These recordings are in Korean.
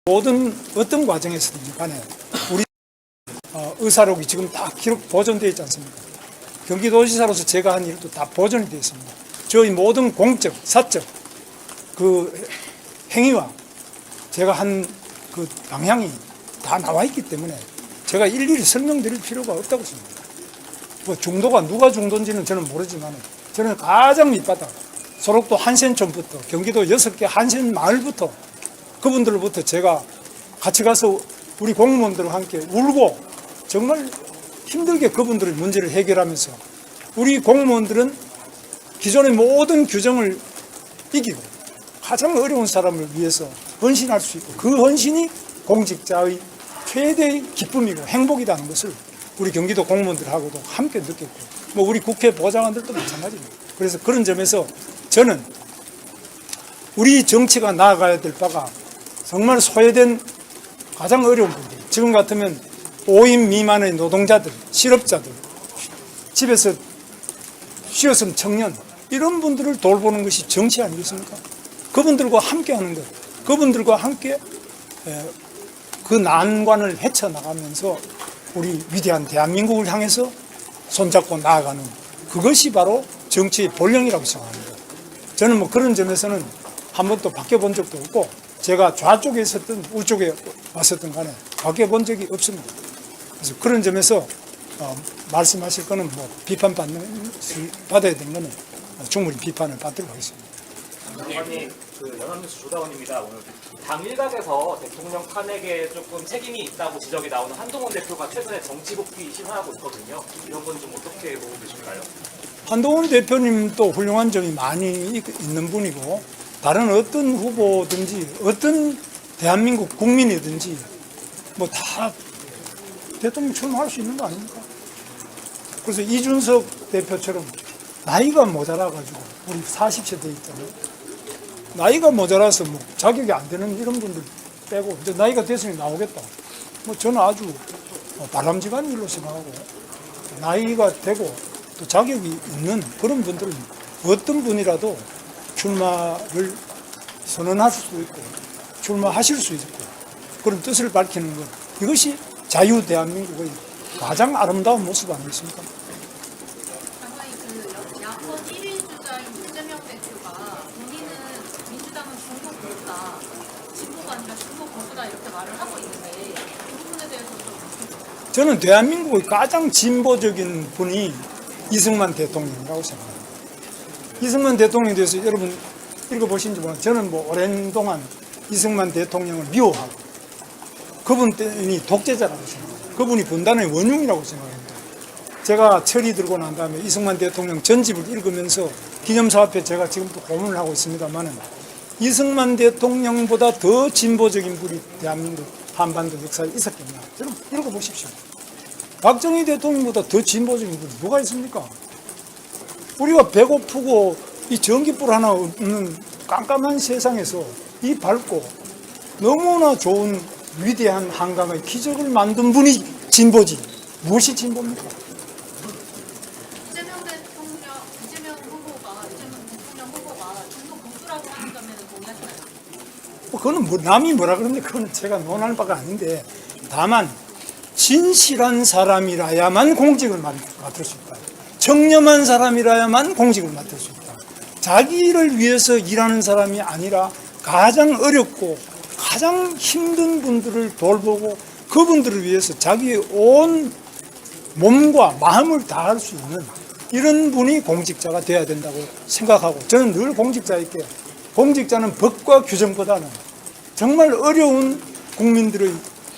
모든 어떤 과정에서든 간에 우리 의사록이 지금 다 기록 보존되어 있지 않습니까? 경기도지사로서 제가 한 일도 다 보존이 되어 있습니다. 저희 모든 공적, 사적 그 행위와 제가 한 그 방향이 다 나와 있기 때문에 제가 일일이 설명드릴 필요가 없다고 생각합니다. 뭐 중도가 누가 중도인지는 저는 모르지만 저는 가장 밑바닥 소록도 한센촌부터 경기도 6개 한센 마을부터 그분들로부터 제가 같이 가서 우리 공무원들과 함께 울고 정말 힘들게 그분들의 문제를 해결하면서 우리 공무원들은 기존의 모든 규정을 이기고 가장 어려운 사람을 위해서 헌신할 수 있고 그 헌신이 공직자의 최대의 기쁨이고 행복이라는 것을 우리 경기도 공무원들하고도 함께 느꼈고 뭐 우리 국회 보좌관들도 마찬가지입니다. 그래서 그런 점에서 저는 우리 정치가 나아가야 될 바가 정말 소외된 가장 어려운 분들, 지금 같으면 5인 미만의 노동자들, 실업자들, 집에서 쉬었으면 청년, 이런 분들을 돌보는 것이 정치 아니겠습니까? 그분들과 함께 하는 것, 그분들과 함께 그 난관을 헤쳐나가면서 우리 위대한 대한민국을 향해서 손잡고 나아가는 그것이 바로 정치의 본령이라고 생각합니다. 저는 뭐 그런 점에서는 한 번도 바뀌어본 적도 없고 제가 좌쪽에 있었든 우쪽에 왔었든 간에 바뀌어본 적이 없습니다. 그래서 그런 점에서 말씀하실 거는 뭐 받아야 되는 거는 충분히 비판을 받도록 하겠습니다. 장관님, 연합뉴스 조다원입니다. 오늘 당일각에서 대통령 탄핵에 조금 책임이 있다고 지적이 나오는 한동훈 대표가 최근에 정치 복귀 시사하고 있거든요. 이런 건 좀 어떻게 보고 계실까요? 한동훈 대표님도 훌륭한 점이 많이 있는 분이고 다른 어떤 후보든지 어떤 대한민국 국민이든지 뭐 다 대통령 출마할 수 있는 거 아닙니까? 그래서 이준석 대표처럼 나이가 모자라가지고 우리 40세 돼 있잖아요. 나이가 모자라서 뭐 자격이 안 되는 이런 분들 빼고 이제 나이가 됐으니 나오겠다. 뭐 저는 아주 바람직한 일로 생각하고 나이가 되고 또 자격이 있는 그런 분들은 어떤 분이라도 출마를 선언할 수도 있고 출마하실 수 있고 그런 뜻을 밝히는 것, 이것이 자유 대한민국의 가장 아름다운 모습 아니겠습니까? 장관님, 야권 1위 주자인 이재명 대표가 본인은 민주당은 중도 보수다, 진보가 아니라 중도 보수다 이렇게 말을 하고 있는데 그 부분에 대해서 좀 저는 대한민국의 가장 진보적인 분이 이승만 대통령이라고 생각합니다. 이승만 대통령에 대해서 여러분 읽어보신지 모르겠는데 저는 뭐 오랜 동안 이승만 대통령을 미워하고 그분이 독재자라고 생각합니다. 그분이 분단의 원흉이라고 생각합니다. 제가 철이 들고 난 다음에 이승만 대통령 전집을 읽으면서 기념사 앞에 제가 지금도 고문을 하고 있습니다만 이승만 대통령보다 더 진보적인 분이 대한민국 한반도 역사에 있었겠나. 여러분 읽어보십시오. 박정희 대통령보다 더 진보적인 분이 누가 있습니까? 우리가 배고프고 이 전기불 하나 없는 깜깜한 세상에서 이 밝고 너무나 좋은 위대한 한강의 기적을 만든 분이 진보지 무엇이 진보입니까? 이재명 대통령 후보가 중도 보수라고 하는 점에는 동의하시나요? 그거는 뭐 남이 뭐라 그러는데 그건 제가 논할 바가 아닌데 다만 진실한 사람이라야만 공직을 맡을 수 있다. 청렴한 사람이라야만 공직을 맡을 수 있다. 자기를 위해서 일하는 사람이 아니라 가장 어렵고 가장 힘든 분들을 돌보고 그분들을 위해서 자기의 온 몸과 마음을 다할 수 있는 이런 분이 공직자가 돼야 된다고 생각하고 저는 늘 공직자에게 공직자는 법과 규정보다는 정말 어려운 국민들의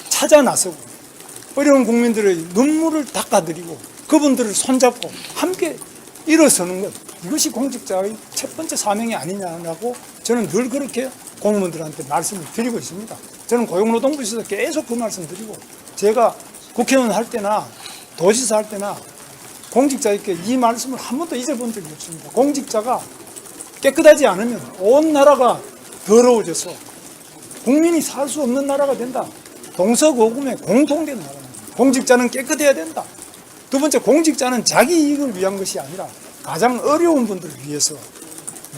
찾아 나서고 어려운 국민들의 눈물을 닦아드리고 그분들을 손잡고 함께 일어서는 것, 이것이 공직자의 첫 번째 사명이 아니냐라고 저는 늘 그렇게 공무원들한테 말씀을 드리고 있습니다. 저는 고용노동부에서 계속 그 말씀 드리고 제가 국회의원 할 때나 도지사 할 때나 공직자에게 이 말씀을 한 번도 잊어본 적이 없습니다. 공직자가 깨끗하지 않으면 온 나라가 더러워져서 국민이 살 수 없는 나라가 된다. 동서고금의 공통된 나라입니다. 공직자는 깨끗해야 된다. 두 번째, 공직자는 자기 이익을 위한 것이 아니라 가장 어려운 분들을 위해서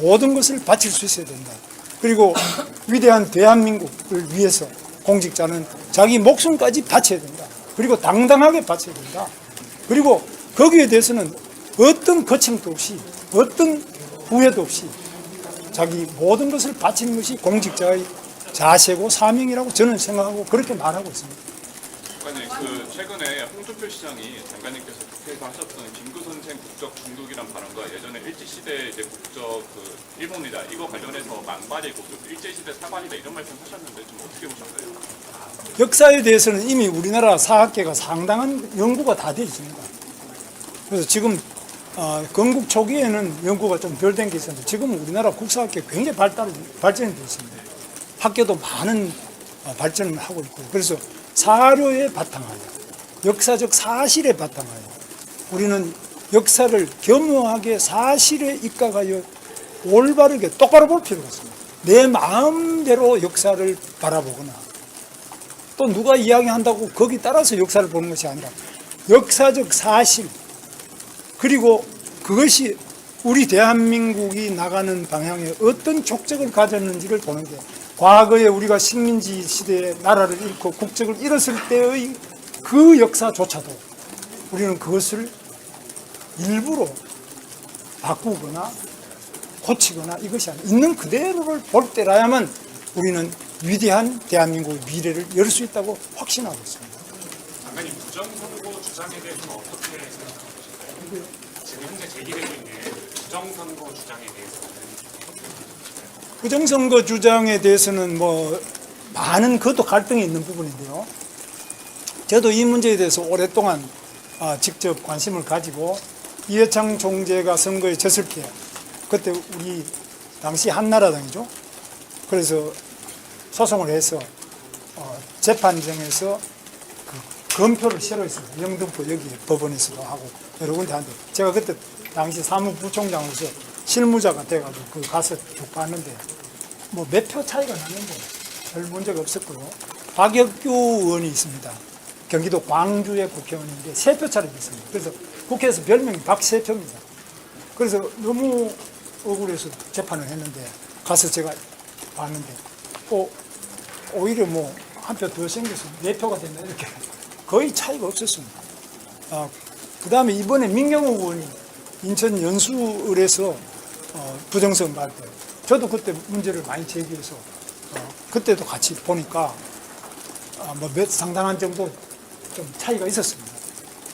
모든 것을 바칠 수 있어야 된다. 그리고 위대한 대한민국을 위해서 공직자는 자기 목숨까지 바쳐야 된다. 그리고 당당하게 바쳐야 된다. 그리고 거기에 대해서는 어떤 거침도 없이 어떤 후회도 없이 자기 모든 것을 바치는 것이 공직자의 자세고 사명이라고 저는 생각하고 그렇게 말하고 있습니다. 장관님, 그 최근에 홍준표 시장이 장관님께서 국회에서 하셨던 김구 선생 국적 중독이란 발언과 예전에 일제시대 이제 국적 그 일본이다 이거 관련해서 망발이고 또 일제시대 사관이다 이런 말씀하셨는데 좀 어떻게 보셨어요? 역사에 대해서는 이미 우리나라 사학계가 상당한 연구가 다 되어 있습니다. 그래서 지금 건국 초기에는 연구가 좀 덜 된 게 있었는데 지금 우리나라 국사학계 굉장히 발전이 되어 있습니다. 학교도 많은 발전을 하고 있고 그래서 사료에 바탕하여 역사적 사실에 바탕하여 우리는 역사를 겸허하게 사실에 입각하여 올바르게 똑바로 볼 필요가 있습니다. 내 마음대로 역사를 바라보거나 또 누가 이야기한다고 거기 따라서 역사를 보는 것이 아니라 역사적 사실 그리고 그것이 우리 대한민국이 나가는 방향에 어떤 족적을 가졌는지를 보는 게 과거에 우리가 식민지 시대에 나라를 잃고 국적을 잃었을 때의 그 역사조차도 우리는 그것을 일부러 바꾸거나 고치거나 이것이 아니라 있는 그대로를 볼 때라야만 우리는 위대한 대한민국의 미래를 열 수 있다고 확신하고 있습니다. 장관님 부정선거 주장에 대해서는 어떻게 생각하시나요? 지금 현재 제기되고 있는 부정선거 주장에 대해서는 부정선거 주장에 대해서는 뭐 많은 그것도 갈등이 있는 부분인데요. 저도 이 문제에 대해서 오랫동안 직접 관심을 가지고 이해창 총재가 선거에 졌을 때 그때 우리 당시 한나라당이죠. 그래서 소송을 해서 재판정에서 그 검표를 실어했습니다. 영등포 여기 법원에서도 하고 여러 군데 하는데 제가 그때 당시 사무부총장으로서 실무자가 돼가지고 그 가서 쭉 봤는데 뭐 몇 표 차이가 났는데 별 문제가 없었고요. 박혁규 의원이 있습니다. 경기도 광주의 국회의원인데 3표 차례 됐습니다. 그래서 국회에서 별명이 박세표입니다. 그래서 너무 억울해서 재판을 했는데 가서 제가 봤는데 오히려 뭐 한 표 더 생겨서 4표가 됐나 이렇게 거의 차이가 없었습니다. 그 다음에 이번에 민경호 의원이 인천 연수을에서 부정선거 할 때 저도 그때 문제를 많이 제기해서 그때도 같이 보니까 뭐 몇 상당한 정도 좀 차이가 있었습니다.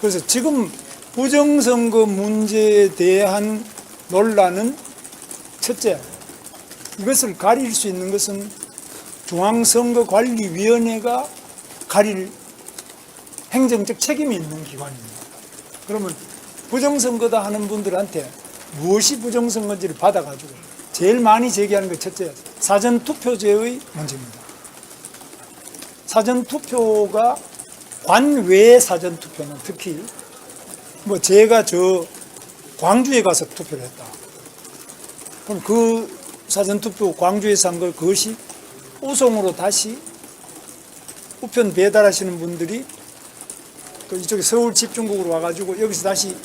그래서 지금 부정선거 문제에 대한 논란은 첫째, 이것을 가릴 수 있는 것은 중앙선거관리위원회가 가릴 행정적 책임이 있는 기관입니다. 그러면 부정선거다 하는 분들한테 무엇이 부정선거인지를 받아가지고 제일 많이 제기하는 게 첫째, 사전투표제의 문제입니다. 사전투표가 관외 사전투표는 특히 뭐 제가 저 광주에 가서 투표를 했다. 그럼 그 사전투표 광주에서 한 걸 그것이 우송으로 다시 우편 배달하시는 분들이 또 이쪽에 서울 집중국으로 와가지고 여기서 다시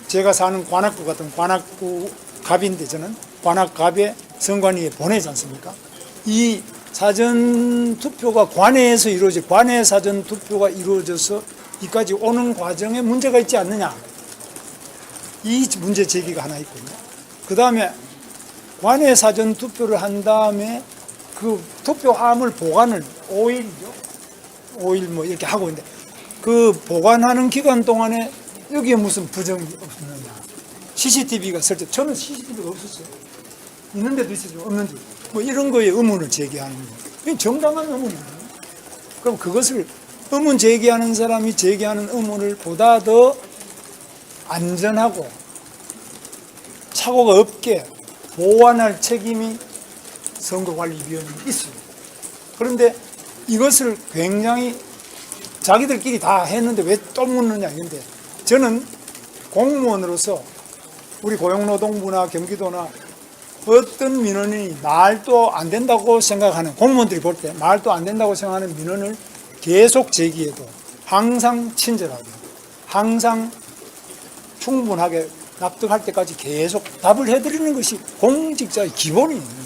제가 사는 관악구 같은 관악구 갑인데 저는 관악갑에 선관위에 보내지 않습니까? 이 사전투표가 관내에서 이루어져 관내 사전투표가 이루어져서 이까지 오는 과정에 문제가 있지 않느냐 이 문제 제기가 하나 있거든요. 그 다음에 관내 사전투표를 한 다음에 그 투표함을 보관을 5일이죠. 5일 뭐 이렇게 하고 있는데 그 보관하는 기간 동안에 여기에 무슨 부정이 없느냐. CCTV가 설정, 저는 CCTV가 없었어요. 있는데도 있었죠. 없는데. 뭐 이런 거에 의문을 제기하는 거예요. 이게 정당한 의문이에요. 그럼 그것을 의문 제기하는 사람이 제기하는 의문을 보다 더 안전하고 착오가 없게 보완할 책임이 선거관리위원회에 있어요. 그런데 이것을 굉장히 자기들끼리 다 했는데 왜 또 묻느냐 이런데 저는 공무원으로서 우리 고용노동부나 경기도나 어떤 민원이 말도 안 된다고 생각하는 공무원들이 볼 때 말도 안 된다고 생각하는 민원을 계속 제기해도 항상 친절하게 항상 충분하게 납득할 때까지 계속 답을 해드리는 것이 공직자의 기본이에요.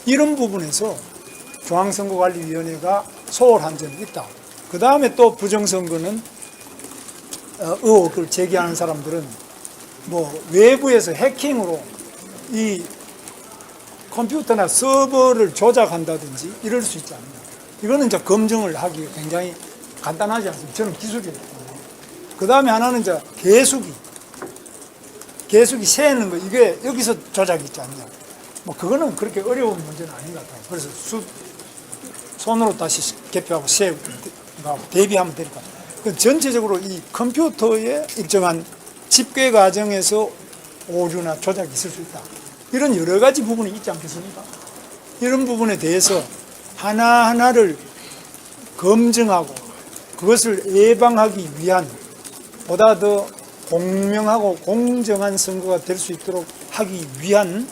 이런 부분에서 중앙선거관리위원회가 소홀한 점이 있다. 그 다음에 또 부정선거는 의혹을 제기하는 사람들은 뭐 외부에서 해킹으로 이 컴퓨터나 서버를 조작한다든지 이럴 수 있지 않나. 이거는 이제 검증을 하기 굉장히 간단하지 않습니까? 저는 기술이 없고. 그 다음에 하나는 이제 개수기 세는 거, 이게 여기서 조작이 있지 않냐. 뭐 그거는 그렇게 어려운 문제는 아닌 것 같아요. 그래서 손으로 다시 개표하고 세고 대비하면 되니까. 전체적으로 이 컴퓨터의 일정한 집계 과정에서 오류나 조작이 있을 수 있다. 이런 여러 가지 부분이 있지 않겠습니까? 이런 부분에 대해서 하나하나를 검증하고 그것을 예방하기 위한 보다 더 공명하고 공정한 선거가 될 수 있도록 하기 위한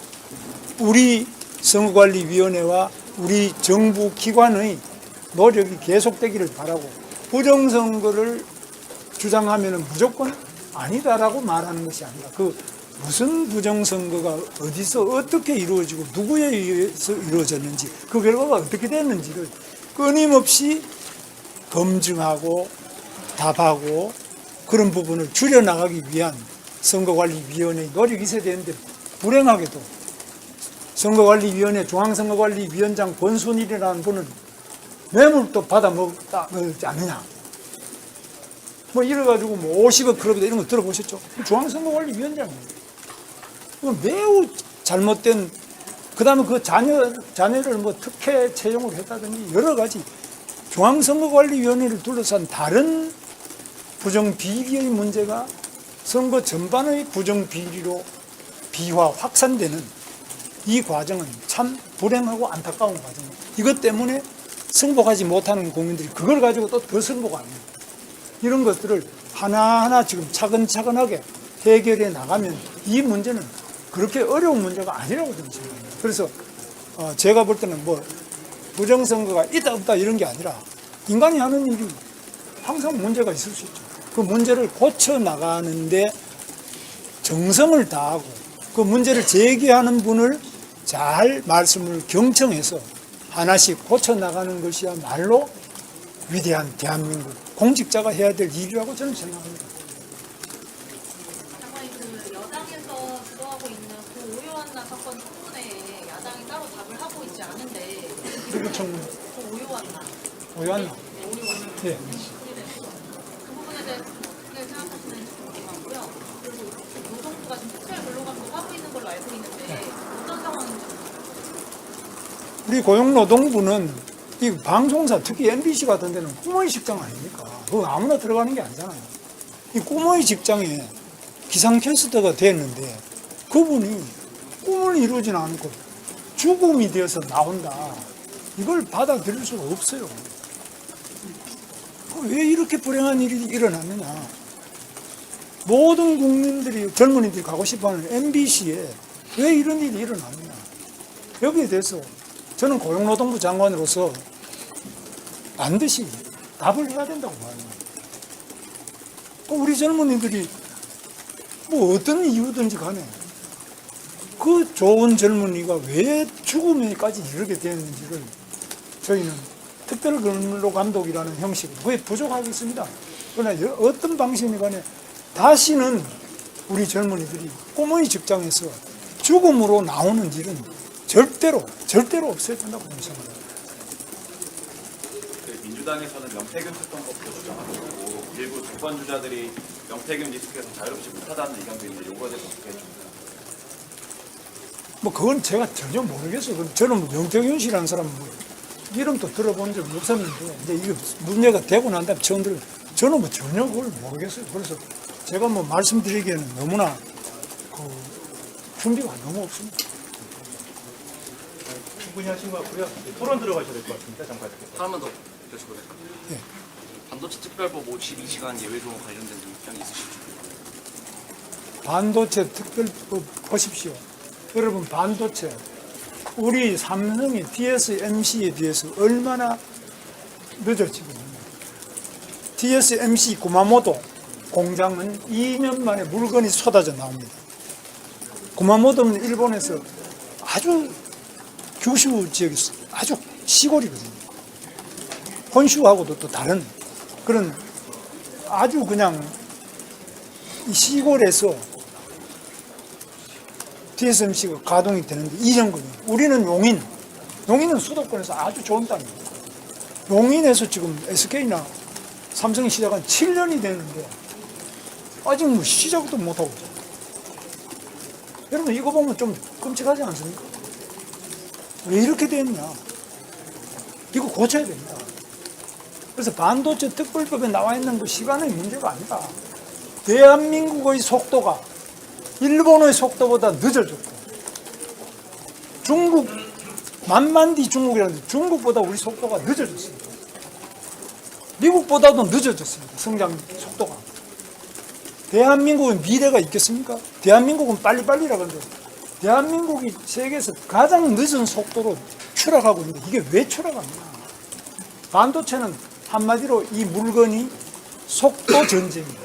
우리 선거관리위원회와 우리 정부 기관의 노력이 계속되기를 바라고, 부정선거를 주장하면 무조건 아니다라고 말하는 것이 아니라 그 무슨 부정선거가 어디서 어떻게 이루어지고 누구에 의해서 이루어졌는지 그 결과가 어떻게 됐는지를 끊임없이 검증하고 답하고 그런 부분을 줄여나가기 위한 선거관리위원회의 노력이 있어야 되는데, 불행하게도 선거관리위원회 중앙선거관리위원장 권순일이라는 분은 뇌물도 받아먹지 않느냐, 뭐 이래가지고 뭐 50억 클럽이다 이런 거 들어보셨죠? 중앙선거관리위원장이에요. 그건 매우 잘못된, 그 다음에 그 자녀를 뭐 특혜 채용을 했다든지 여러 가지 중앙선거관리위원회를 둘러싼 다른 부정비리의 문제가 선거 전반의 부정비리로 비화 확산되는 이 과정은 참 불행하고 안타까운 과정입니다. 이것 때문에 승복하지 못하는 국민들이 그걸 가지고 또 더 승복합니다. 이런 것들을 하나하나 지금 차근차근하게 해결해 나가면 이 문제는 그렇게 어려운 문제가 아니라고 저는 생각합니다. 그래서 제가 볼 때는 뭐 부정선거가 있다 없다 이런 게 아니라 인간이 하는 일이 항상 문제가 있을 수 있죠. 그 문제를 고쳐 나가는데 정성을 다하고 그 문제를 제기하는 분을 잘 말씀을 경청해서 하나씩 고쳐 나가는 것이야말로 위대한 대한민국 공직자가 해야 될 일이라고 저는 생각합니다. 장관님, 그 여당에서 주도하고 있는 그 오요한나 사건 청문회에 야당이 따로 답을 하고 있지 않은데 그리고 청문 그 오요한나 오였나? 네, 오요한나 네. 그 부분에 대해서 어떻게 생각하시는지 궁금하고요. 그리고 노동부가 지금 특별 근로감독 하고 있는 걸로 알고 있는데 어떤 상황인지. 우리 고용노동부는 이 방송사, 특히 MBC 같은 데는 꿈의 직장 아닙니까? 그거 아무나 들어가는 게 아니잖아요. 이 꿈의 직장에 기상캐스터가 됐는데 그분이 꿈을 이루진 않고 죽음이 되어서 나온다. 이걸 받아들일 수가 없어요. 왜 이렇게 불행한 일이 일어났느냐. 모든 국민들이, 젊은이들이 가고 싶어하는 MBC에 왜 이런 일이 일어났느냐. 여기에 대해서 저는 고용노동부 장관으로서 반드시 답을 해야 된다고 봐요. 우리 젊은이들이 뭐 어떤 이유든지 간에 그 좋은 젊은이가 왜 죽음에까지 이르게 되는지를 저희는 특별근로감독이라는 형식으로 그게 부족하겠습니다. 그러나 어떤 방식이든 간에 다시는 우리 젊은이들이 꿈의 직장에서 죽음으로 나오는 일은 절대로 없어야 된다고 생각합니다. 민주당에서는 명태균 특검법도 주장하고 있고 일부 정권 주자들이 명태균 리스크에서 자유롭지 못하다는 의견도 있는데 이거에 대해서 어떻게 해줍니까? 뭐 그건 제가 전혀 모르겠어요. 저는 뭐 명태균 씨라는 사람은 뭐 이름도 들어본 적이 없었는데 이제 이게 문제가 되고 난 다음에 처음 들어요. 저는 뭐 전혀 그걸 모르겠어요. 그래서 제가 뭐 말씀드리기에는 너무나 준비가 너무 없습니다. 충분히 하신 것 같고요. 토론 들어가셔야 될 것 같습니다. 장관님께서. 하나만 더 여쭤보겠습니다. 네. 반도체 특별법 52시간 예외조항 관련된 입장이 있으시죠? 반도체 특별법 보십시오. 여러분, 반도체 우리 삼성의 TSMC에 비해서 얼마나 늦어지고 있느냐. TSMC 구마모토 공장은 2년 만에 물건이 쏟아져 나옵니다. 구마모토는 일본에서 아주 규슈 지역에서 아주 시골이거든요. 혼슈하고도 또 다른 그런 아주 그냥 이 시골에서 TSMC가 가동이 되는데 이정거든요. 우리는 용인은 수도권에서 아주 좋은 땅입니다. 용인에서 지금 SK나 삼성이 시작한 7년이 됐는데 아직 뭐 시작도 못하고 있어요. 여러분 이거 보면 좀 끔찍하지 않습니까? 왜 이렇게 됐냐? 이거 고쳐야 됩니다. 그래서 반도체 특별법에 나와 있는 그 시간의 문제가 아니다. 대한민국의 속도가 일본의 속도보다 늦어졌고 중국 만만디 중국이라는데 중국보다 우리 속도가 늦어졌습니다. 미국보다도 늦어졌습니다. 성장 속도가. 대한민국은 미래가 있겠습니까? 대한민국은 빨리빨리라 그러는데 대한민국이 세계에서 가장 늦은 속도로 추락하고 있는데 이게 왜 추락합니까? 반도체는 한마디로 이 물건이 속도 전쟁이에요.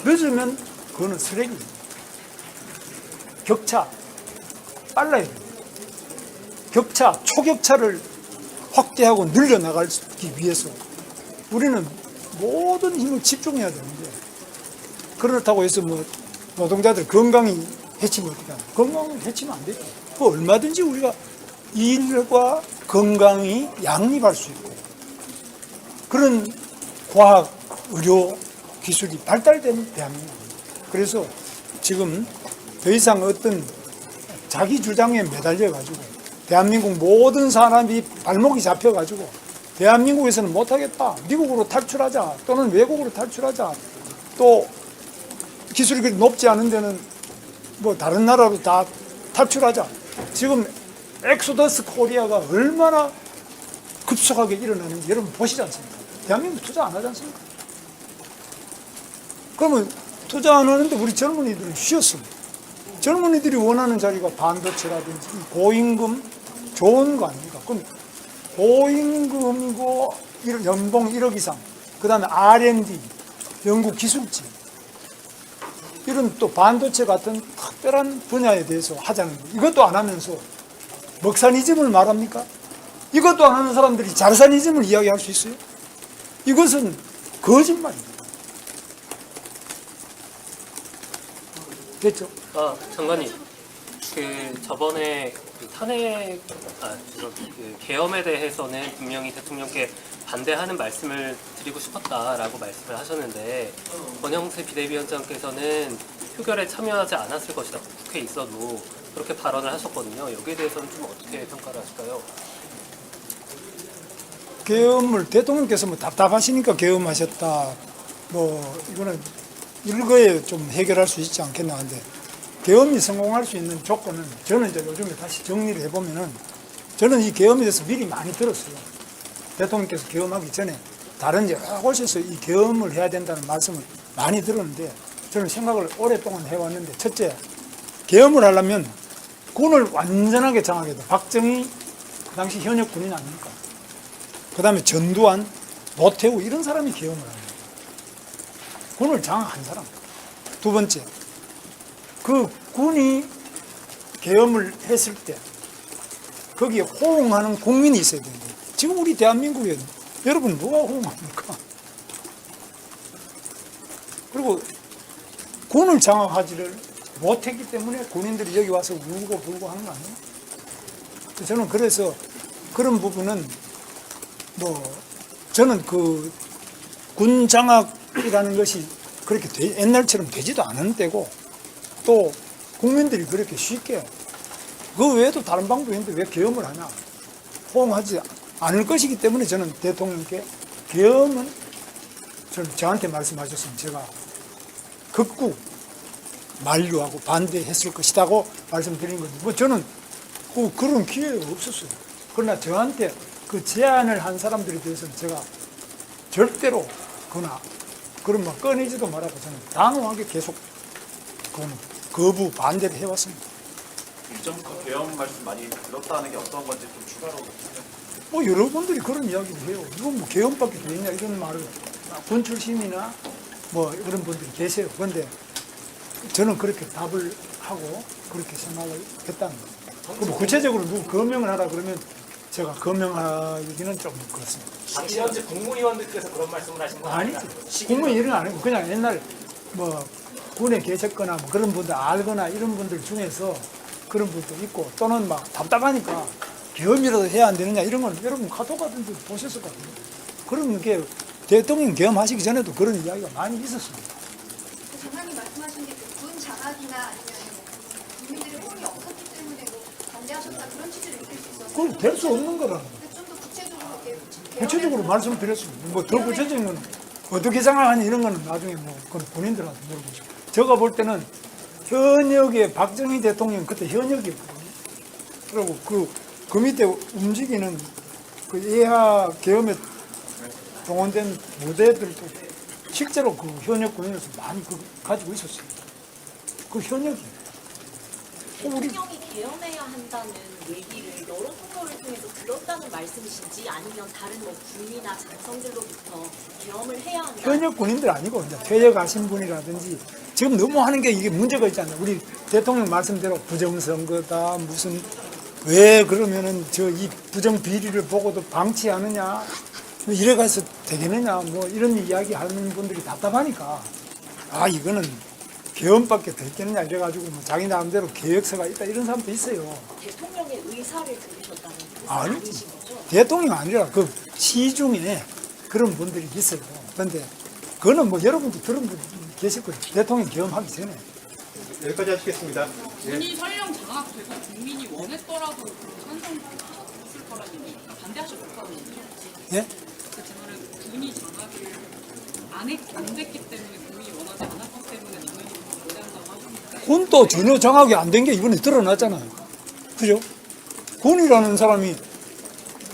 늦으면 그거는 쓰레기입니다. 격차 빨라야 돼요. 격차, 초격차를 확대하고 늘려나가기 위해서 우리는 모든 힘을 집중해야 되는데 그렇다고 해서 뭐 노동자들 건강이 해치면 어떻게 하나? 건강을 해치면 안 되죠. 그 얼마든지 우리가 일과 건강이 양립할 수 있고 그런 과학, 의료 기술이 발달된 대한민국입니다. 그래서 지금 더 이상 어떤 자기 주장에 매달려가지고 대한민국 모든 사람이 발목이 잡혀가지고 대한민국에서는 못하겠다. 미국으로 탈출하자. 또는 외국으로 탈출하자. 또 기술이 그리 높지 않은 데는 뭐 다른 나라로 다 탈출하자. 지금 엑소더스 코리아가 얼마나 급속하게 일어나는지 여러분 보시지 않습니까? 대한민국 투자 안 하지 않습니까? 그러면 투자 안 하는데 우리 젊은이들은 쉬었습니다. 젊은이들이 원하는 자리가 반도체라든지 고임금 좋은 거 아닙니까? 그럼 고임금이고 연봉 1억 이상, 그 다음에 R&D, 연구기술지 이런 또 반도체 같은 특별한 분야에 대해서 하자는 거예요. 이것도 안 하면서 먹사니즘을 말합니까? 이것도 안 하는 사람들이 잘사니즘을 이야기할 수 있어요? 이것은 거짓말입니다. 됐죠? 장관님, 저번에 탄핵, 계엄에 대해서는 분명히 대통령께 반대하는 말씀을 드리고 싶었다라고 말씀을 하셨는데 권영세 비대위원장께서는 표결에 참여하지 않았을 것이다. 국회에 있어도 그렇게 발언을 하셨거든요. 여기에 대해서는 좀 어떻게 평가를 하실까요? 계엄을 대통령께서 뭐 답답하시니까 계엄하셨다. 뭐 이거는 일거에 좀 해결할 수 있지 않겠나 하는데 계엄이 성공할 수 있는 조건은 저는 이제 요즘에 다시 정리를 해보면은 저는 이 계엄에 대해서 미리 많이 들었어요. 대통령께서 계엄하기 전에 다른 여러 곳에서 이 계엄을 해야 된다는 말씀을 많이 들었는데 저는 생각을 오랫동안 해왔는데 첫째, 계엄을 하려면 군을 완전하게 장악해야 돼. 박정희 그 당시 현역 군인 아닙니까? 그 다음에 전두환, 노태우 이런 사람이 계엄을 합니다. 군을 장악한 사람. 두 번째, 그 군이 계엄을 했을 때 거기에 호응하는 국민이 있어야 되는데 지금 우리 대한민국에 여러분 누가 호응합니까? 그리고 군을 장악하지를 못했기 때문에 군인들이 여기 와서 울고 불고 하는 거 아니에요? 저는 그래서 그런 부분은 뭐 저는 그 군 장악이라는 것이 그렇게 옛날처럼 되지도 않은 때고 또 국민들이 그렇게 쉽게 그 외에도 다른 방법이 있는데 왜 계엄을 하냐 호응하지 않을 것이기 때문에 저는 대통령께 계엄은 저한테 말씀하셨으면 제가 극구 만류하고 반대했을 것이라고 말씀드린 건데 뭐 저는 그런 기회가 없었어요. 그러나 저한테 그 제안을 한 사람들에 대해서는 제가 절대로 그런 말 꺼내지도 말라고 저는 단호하게 계속 거부 반대를 해왔습니다. 이전부터 계엄 말씀 많이 들었다는 게 어떤 건지 좀 추가로 뭐 여러분들이 그런 이야기를 해요. 이건 뭐 계엄밖에 되겠냐 이런 말을 군 출신이나 뭐 그런 분들이 계세요. 그런데 저는 그렇게 답을 하고 그렇게 생각을 했다는 거예요. 그럼 구체적으로 누구 거명을 하라 그러면 제가 거명하기는 좀 그렇습니다. 당시 현재 국무위원들께서 그런 말씀을 하신 건 아니지. 아니죠? 국무위원 이런 거 아니고 그냥 옛날 뭐 군에 계셨거나 뭐 그런 분들 알거나 이런 분들 중에서 그런 분도 있고 또는 막 답답하니까 계엄이라도 해야 안 되느냐 이런 건 여러분 카톡 같은 데 보셨을 것 같아요. 그런 게 대통령 계엄하시기 전에도 그런 이야기가 많이 있었습니다. 장관님 말씀하신 게 군 장악이나 아니면 국민들의 호응이 없었기 때문에 뭐 반대하셨다 그런 취지를 느낄 수 있어서 그건 될 수 없는 거라는 거예요. 좀 더 구체적으로 이렇게 구체적으로 말씀드렸습니다. 뭐 더 구체적인 건 어떻게 생각하니 이런 거는 나중에 뭐 그건 본인들한테 물어보시고. 제가 볼 때는 현역의 박정희 대통령 그때 현역이었거든요. 그리고 그 밑에 움직이는 그 예하 계엄에 동원된 무대들도 실제로 그 현역 군인으로서 많이 가지고 있었어요. 그 현역이에요. 대통령이 계엄해야 한다는 얘기를 여러 통로를 통해서 들었다는 말씀이신지 아니면 다른 뭐 군이나 장성들로부터 계엄을 해야 한다. 현역 군인들 아니고 이제 퇴역하신 분이라든지 지금 너무 하는 게 이게 문제가 있잖아요. 우리 대통령 말씀대로 부정선거다 무슨 왜 그러면은 저 이 부정 비리를 보고도 방치하느냐 뭐 이래 가서 되겠느냐 뭐 이런 이야기 하는 분들이 답답하니까 아 이거는 계엄밖에 더 있겠느냐 이래가지고 뭐 자기 나름대로 계획서가 있다 이런 사람도 있어요. 대통령의 의사를 들으셨다는 뜻은 아니지. 아니신 거죠? 대통령 아니라 그 시중에 그런 분들이 있어요. 그런데 그거는 뭐 여러분도 들은 분 계실 거예요. 대통령 계엄하기 전에. 여기까지 하시겠습니다. 군이 설령 장악되고 국민이 원했더라도 찬성했을 거라는 얘기니까 반대하셨을 거라는 얘기죠. 예? 그 말은 군이 장악을 안 됐기 때문에 국민이 원하지 않았기 때문에 당연히 반대한다고 하시니까 군도 전혀 장악이 안 된 게 이번에 드러났잖아요. 그죠? 군이라는 사람이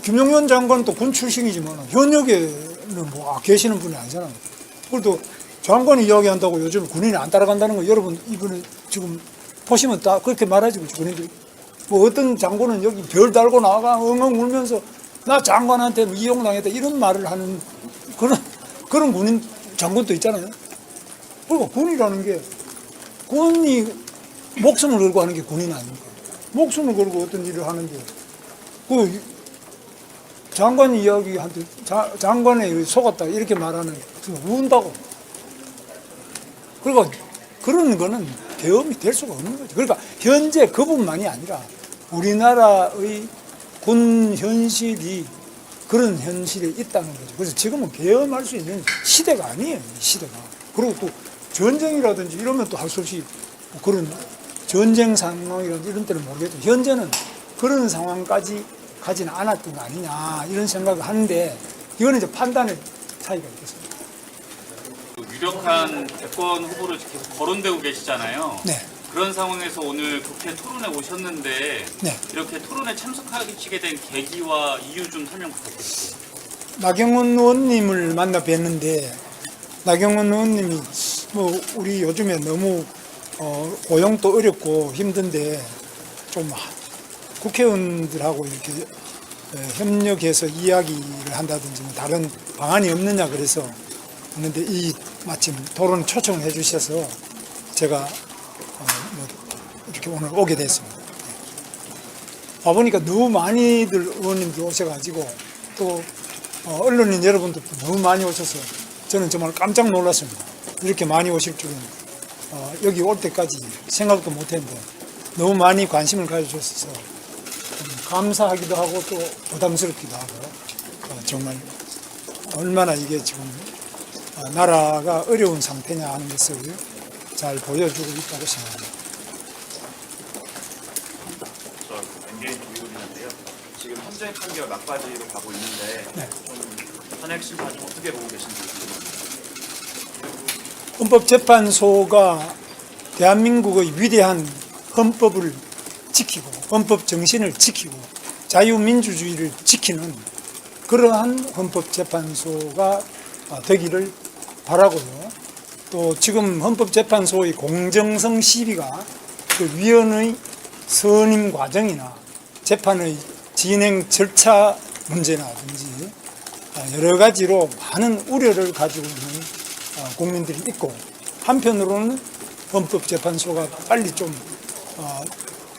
김용현 장관도 군 출신이지만 현역에는 뭐 계시는 분이 아니잖아요. 그래도 장관이 이야기한다고 요즘 군인이 안 따라간다는 거 여러분 이번에 지금 보시면 다 그렇게 말하지 군인들이. 뭐 어떤 장군은 여기 별 달고 나가 엉엉 울면서 나 장관한테 뭐 이용당했다 이런 말을 하는 그런 군인 장군도 있잖아요. 그리고 군이라는 게 군이 목숨을 걸고 하는 게 군인 아닙니까? 목숨을 걸고 어떤 일을 하는데 그 장관 이야기한테 장관에 속았다 이렇게 말하는 그 운다고. 그러니까 그런 거는 계엄이 될 수가 없는 거죠. 그러니까 현재 그뿐만이 아니라 우리나라의 군 현실이 그런 현실에 있다는 거죠. 그래서 지금은 계엄할 수 있는 시대가 아니에요. 이 시대가. 그리고 또 전쟁이라든지 이러면 또 할 수 없이 그런 전쟁 상황이라든지 이런 때는 모르겠죠. 현재는 그런 상황까지 가지는 않았던 거 아니냐 이런 생각을 하는데 이거는 이제 판단의 차이가 있겠습니다. 유력한 대권 후보를 계속 거론되고 계시잖아요. 네. 그런 상황에서 오늘 국회 토론에 오셨는데 네. 이렇게 토론에 참석하시게 된 계기와 이유 좀 설명 부탁드립니다. 나경원 의원님을 만나 뵀는데 나경원 의원님이 뭐 우리 요즘에 너무 고용도 어렵고 힘든데 좀 국회의원들하고 이렇게 협력해서 이야기를 한다든지 뭐 다른 방안이 없느냐 그래서 했는데 이 마침 토론 초청을 해주셔서 제가 뭐 이렇게 오늘 오게 됐습니다. 와보니까 너무 많이들 의원님들 오셔가지고 또 언론인 여러분들도 너무 많이 오셔서 저는 정말 깜짝 놀랐습니다. 이렇게 많이 오실 줄은 여기 올 때까지 생각도 못했는데 너무 많이 관심을 가져주셔서 감사하기도 하고 또 부담스럽기도 하고 정말 얼마나 이게 지금 나라가 어려운 상태냐 하는 것을 잘 보여주고 있다고 생각합니다. 저 개인 기울이는데요. 지금 헌재 판결 막바지로 가고 있는데 네. 좀 탄핵 심판 좀 어떻게 보고 계신지 궁금합니다. 헌법재판소가 대한민국의 위대한 헌법을 지키고 헌법 정신을 지키고 자유민주주의를 지키는 그러한 헌법재판소가 되기를 바라고요. 또 지금 헌법재판소의 공정성 시비가 그 위원의 선임 과정이나 재판의 진행 절차 문제라든지 여러 가지로 많은 우려를 가지고 있는 국민들이 있고 한편으로는 헌법재판소가 빨리 좀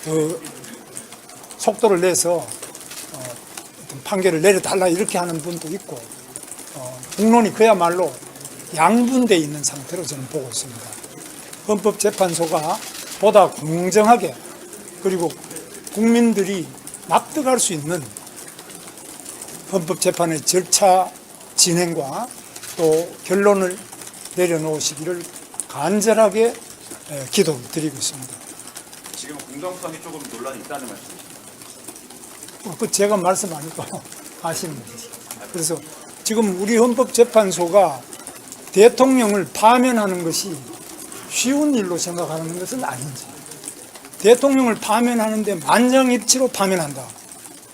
더 속도를 내서 판결을 내려달라 이렇게 하는 분도 있고 국론이 그야말로 양분돼 있는 상태로 저는 보고 있습니다. 헌법재판소가 보다 공정하게 그리고 국민들이 납득할 수 있는 헌법재판의 절차 진행과 또 결론을 내려놓으시기를 간절하게 기도드리고 있습니다. 지금 공정성이 조금 논란이 있다는 말씀이십니까? 그 제가 말씀하니까 아시는 거죠. 그래서 지금 우리 헌법재판소가 대통령을 파면하는 것이 쉬운 일로 생각하는 것은 아닌지, 대통령을 파면하는데 만장일치로 파면한다,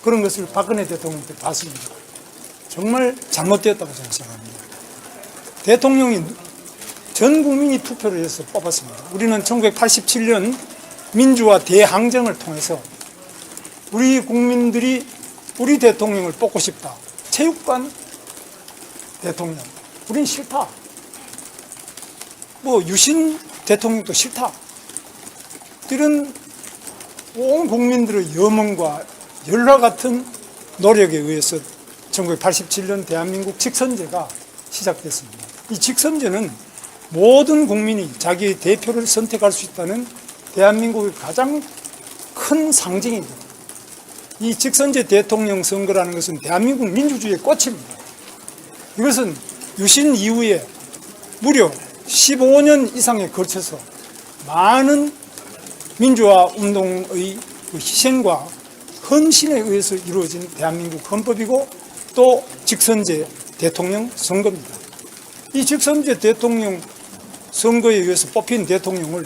그런 것을 박근혜 대통령 때 봤습니다. 정말 잘못되었다고 저는 생각합니다. 대통령이 전 국민이 투표를 해서 뽑았습니다. 우리는 1987년 민주화 대항쟁을 통해서 우리 국민들이 우리 대통령을 뽑고 싶다. 체육관 대통령, 우린 싫다. 뭐 유신 대통령도 싫다. 이런 온 국민들의 염원과 열화 같은 노력에 의해서 1987년 대한민국 직선제가 시작됐습니다. 이 직선제는 모든 국민이 자기의 대표를 선택할 수 있다는 대한민국의 가장 큰 상징입니다. 이 직선제 대통령 선거라는 것은 대한민국 민주주의의 꽃입니다. 이것은 유신 이후에 무려 15년 이상에 걸쳐서 많은 민주화 운동의 희생과 헌신에 의해서 이루어진 대한민국 헌법이고 또 직선제 대통령 선거입니다. 이 직선제 대통령 선거에 의해서 뽑힌 대통령을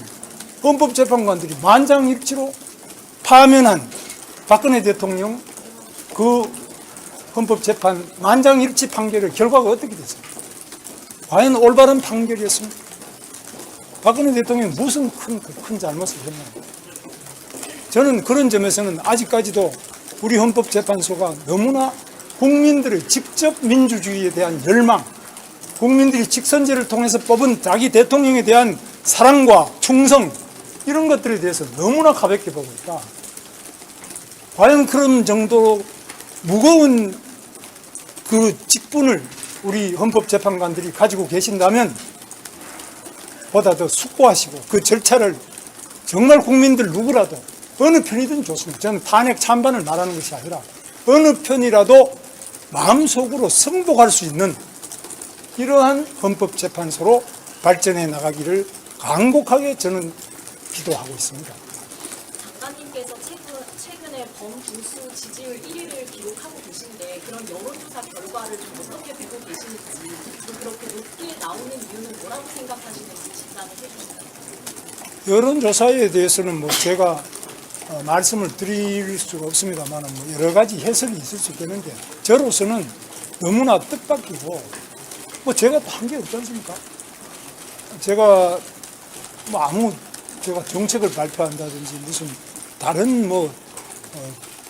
헌법재판관들이 만장일치로 파면한 박근혜 대통령 그 헌법재판 만장일치 판결의 결과가 어떻게 됐습니까? 과연 올바른 판결이었습니까? 박근혜 대통령이 무슨 큰 잘못을 했나요? 저는 그런 점에서는 아직까지도 우리 헌법재판소가 너무나 국민들의 직접 민주주의에 대한 열망, 국민들이 직선제를 통해서 뽑은 자기 대통령에 대한 사랑과 충성, 이런 것들에 대해서 너무나 가볍게 보고 있다. 과연 그런 정도로 무거운 그 직분을 우리 헌법재판관들이 가지고 계신다면 보다 더 숙고하시고 그 절차를 정말 국민들 누구라도 어느 편이든 좋습니다. 저는 탄핵 찬반을 말하는 것이 아니라 어느 편이라도 마음속으로 승복할 수 있는 이러한 헌법재판소로 발전해 나가기를 간곡하게 저는 기도하고 있습니다. 작가님께서 최근에 범군수 지지율 1위를 기록하고 계신데 그런 여론조사 결과를 좀 어떻게 보고 계시는지, 또 그렇게 높게 나오는 이유는 뭐라고 생각하시는지 진단을 해주세요. 여론조사에 대해서는 뭐 제가 말씀을 드릴 수가 없습니다만 뭐 여러 가지 해석이 있을 수 있겠는데 저로서는 너무나 뜻밖이고 뭐 제가 한 게 없지 않습니까? 제가 뭐 제가 정책을 발표한다든지 무슨 다른 뭐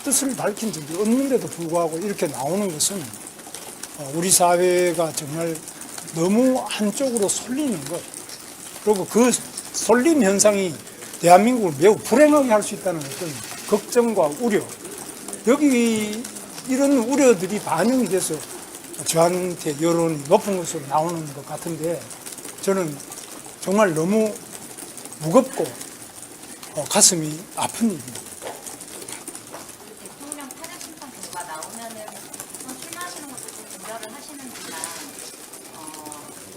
뜻을 밝힌 적이 없는데도 불구하고 이렇게 나오는 것은 우리 사회가 정말 너무 한쪽으로 쏠리는 것, 그리고 그 쏠림 현상이 대한민국을 매우 불행하게 할 수 있다는 어떤 걱정과 우려, 여기 이런 우려들이 반영이 돼서 저한테 여론이 높은 것으로 나오는 것 같은데 저는 정말 너무 무겁고 가슴이 아픈 일입니다. 대통령 탄핵 심판 결과 나오면은 우선 출마하시는 것도 좀 고려를 하시는지만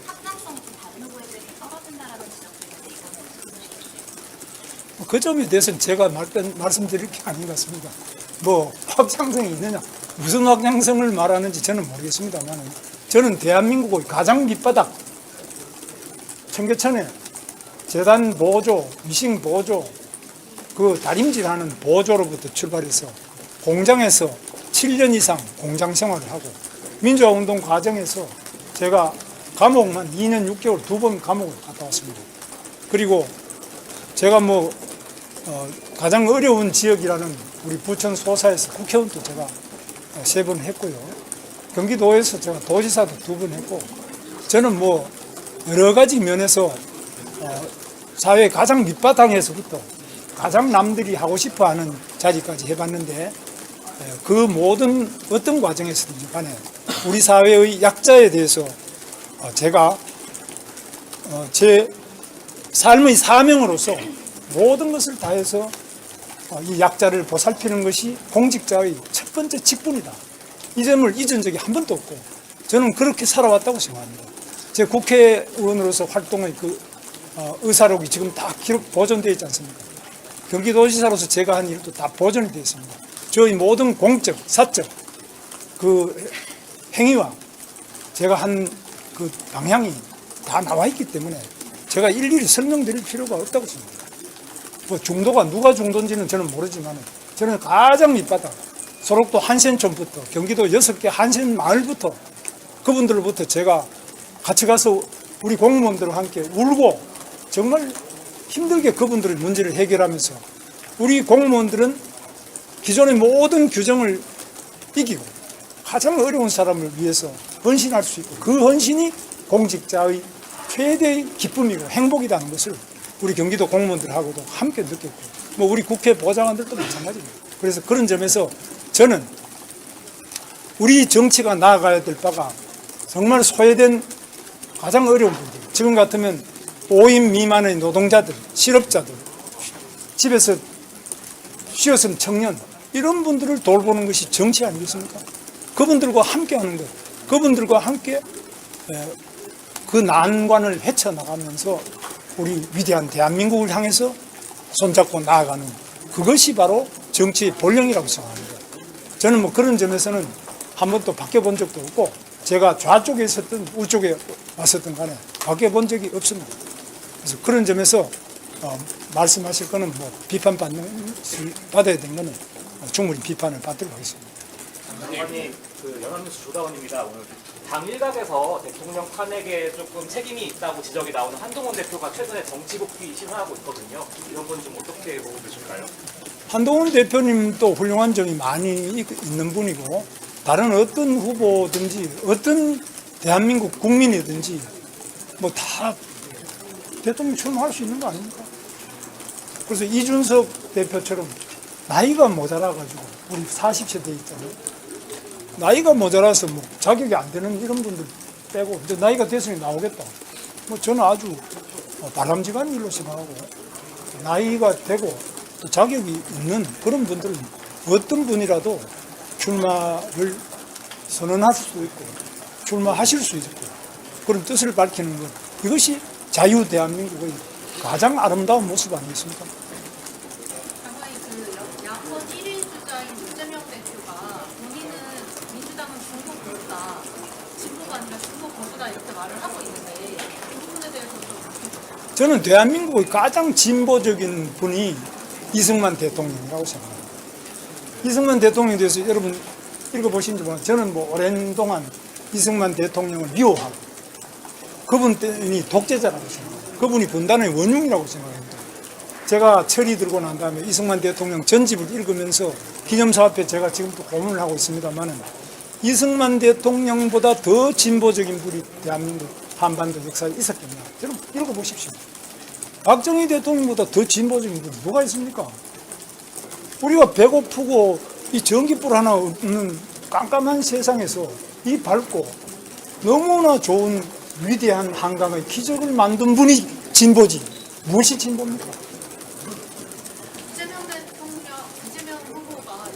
합당성이 좀 다른 후보에 비해 떨어진다라는 지적도 있는데 이거는 어떻게 보시겠어요? 그 점에 대해서는 제가 말씀드릴 게 아닌 것 같습니다. 뭐 확장성이 있느냐, 무슨 확장성을 말하는지 저는 모르겠습니다만 저는 대한민국의 가장 밑바닥 청계천에 재단 보조, 미싱 보조, 그 다림질하는 보조로부터 출발해서 공장에서 7년 이상 공장 생활을 하고 민주화 운동 과정에서 제가 감옥만 2년 6개월 2번 감옥을 갔다 왔습니다. 그리고 제가 뭐 가장 어려운 지역이라는 우리 부천 소사에서 국회의원도 제가 3번 했고요. 경기도에서 제가 도지사도 2번 했고 저는 뭐 여러 가지 면에서 사회 가장 밑바탕에서부터 가장 남들이 하고 싶어하는 자리까지 해봤는데 그 모든 어떤 과정에서든지 간에 우리 사회의 약자에 대해서 제가 제 삶의 사명으로서 모든 것을 다해서 이 약자를 보살피는 것이 공직자의 첫 번째 직분이다. 이 점을 잊은 적이 한 번도 없고 저는 그렇게 살아왔다고 생각합니다. 제 국회의원으로서 활동의 그 의사록이 지금 다 기록 보존되어 있지 않습니까? 경기도지사로서 제가 한 일도 다 보존이 되어 있습니다. 저희 모든 공적, 사적 그 행위와 제가 한 그 방향이 다 나와 있기 때문에 제가 일일이 설명드릴 필요가 없다고 생각합니다. 뭐 중도가 누가 중도인지는 저는 모르지만 저는 가장 밑바닥 소록도 한센촌부터 경기도 6개 한센 마을부터 그분들로부터 제가 같이 가서 우리 공무원들과 함께 울고 정말 힘들게 그분들의 문제를 해결하면서 우리 공무원들은 기존의 모든 규정을 이기고 가장 어려운 사람을 위해서 헌신할 수 있고 그 헌신이 공직자의 최대의 기쁨이고 행복이라는 것을 우리 경기도 공무원들하고도 함께 느꼈고 뭐 우리 국회 보좌관들도 마찬가지입니다. 그래서 그런 점에서 저는 우리 정치가 나아가야 될 바가 정말 소외된 가장 어려운 분들 지금 같으면 5인 미만의 노동자들, 실업자들, 집에서 쉬어선 청년 이런 분들을 돌보는 것이 정치 아니겠습니까? 그분들과 함께 하는 것, 그분들과 함께 그 난관을 헤쳐나가면서 우리 위대한 대한민국을 향해서 손잡고 나아가는 그것이 바로 정치의 본령이라고 생각합니다. 저는 뭐 그런 점에서는 한 번도 바뀌어본 적도 없고 제가 좌쪽에 있었든 우쪽에 왔었든 간에 바뀌어본 적이 없습니다. 그래서 그런 점에서 말씀하실 거는 뭐 받아야 되는 거는 충분히 비판을 받도록 하겠습니다. 장관님, 연합뉴스 조다원입니다. 오늘 당일각에서 대통령 탄핵에 조금 책임이 있다고 지적이 나오는 한동훈 대표가 최근에 정치 복귀 시사하고 있거든요. 이런 건 좀 어떻게 보고 계실까요? 한동훈 대표님도 훌륭한 점이 많이 있는 분이고 다른 어떤 후보든지 어떤 대한민국 국민이든지 뭐 다 대통령 출마할 수 있는 거 아닙니까? 그래서 이준석 대표처럼 나이가 모자라가지고 우리 40세 돼 있잖아요. 나이가 모자라서 뭐 자격이 안 되는 이런 분들 빼고 이제 나이가 됐으니 나오겠다. 뭐 저는 아주 바람직한 일로 생각하고 나이가 되고 또 자격이 있는 그런 분들은 어떤 분이라도 출마를 선언할 수도 있고 출마하실 수 있고 그런 뜻을 밝히는 것 이것이 자유 대한민국의 가장 아름다운 모습 아니겠습니까? 장관님 그 야권 1위 주자인 이재명 대표가 본인은 민주당은 중국 보수다, 진보가 아니라 중국 보수다 이렇게 말을 하고 있는데 이 부분에 대해서 좀 저는 대한민국의 가장 진보적인 분이 이승만 대통령이라고 생각합니다. 이승만 대통령에 대해서 여러분 읽어보신지 모르겠지만 저는 뭐 오랜 동안 이승만 대통령을 미워하고 그분 때문에 독재자라고 생각합니다. 그분이 분단의 원흉이라고 생각합니다. 제가 철이 들고 난 다음에 이승만 대통령 전집을 읽으면서 기념사 앞에 제가 지금도 고문을 하고 있습니다만은 이승만 대통령보다 더 진보적인 분이 대한민국 한반도 역사에 있었겠냐. 여러분 읽어보십시오. 박정희 대통령보다 더 진보적인 분이 뭐가 있습니까? 우리가 배고프고 이 전기불 하나 없는 깜깜한 세상에서 이 밝고 너무나 좋은 위대한 한강의 기적을 만든 분이 진보지 무엇이 진보입니까? 이재명 대통령 후보가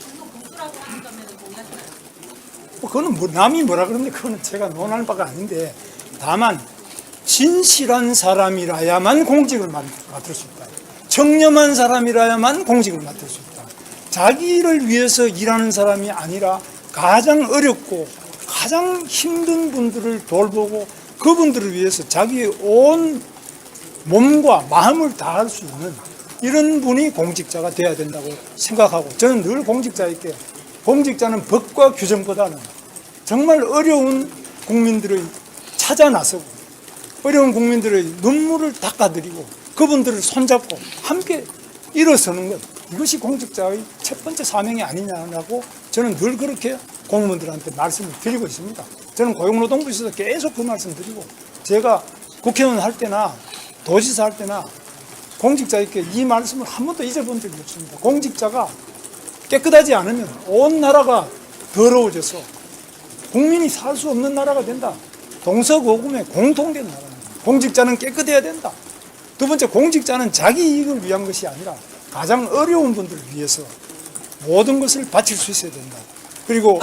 중국 보수라고 하는 점에는 동의하시나요? 그거는 뭐 남이 뭐라 그러는데 그거는 제가 논할 바가 아닌데 다만 진실한 사람이라야만 공직을 맡을 수 있다. 청렴한 사람이라야만 공직을 맡을 수 있다. 자기를 위해서 일하는 사람이 아니라 가장 어렵고 가장 힘든 분들을 돌보고 그분들을 위해서 자기의 온 몸과 마음을 다할 수 있는 이런 분이 공직자가 돼야 된다고 생각하고 저는 늘 공직자에게 공직자는 법과 규정보다는 정말 어려운 국민들의 찾아 나서고 어려운 국민들의 눈물을 닦아드리고 그분들을 손잡고 함께 일어서는 것 이것이 공직자의 첫 번째 사명이 아니냐라고 저는 늘 그렇게 공무원들한테 말씀을 드리고 있습니다. 저는 고용노동부에서 계속 그 말씀 드리고 제가 국회의원 할 때나 도지사 할 때나 공직자에게 이 말씀을 한 번도 잊어본 적이 없습니다. 공직자가 깨끗하지 않으면 온 나라가 더러워져서 국민이 살 수 없는 나라가 된다. 동서고금의 공통된 나라입니다. 공직자는 깨끗해야 된다. 두 번째, 공직자는 자기 이익을 위한 것이 아니라 가장 어려운 분들을 위해서 모든 것을 바칠 수 있어야 된다. 그리고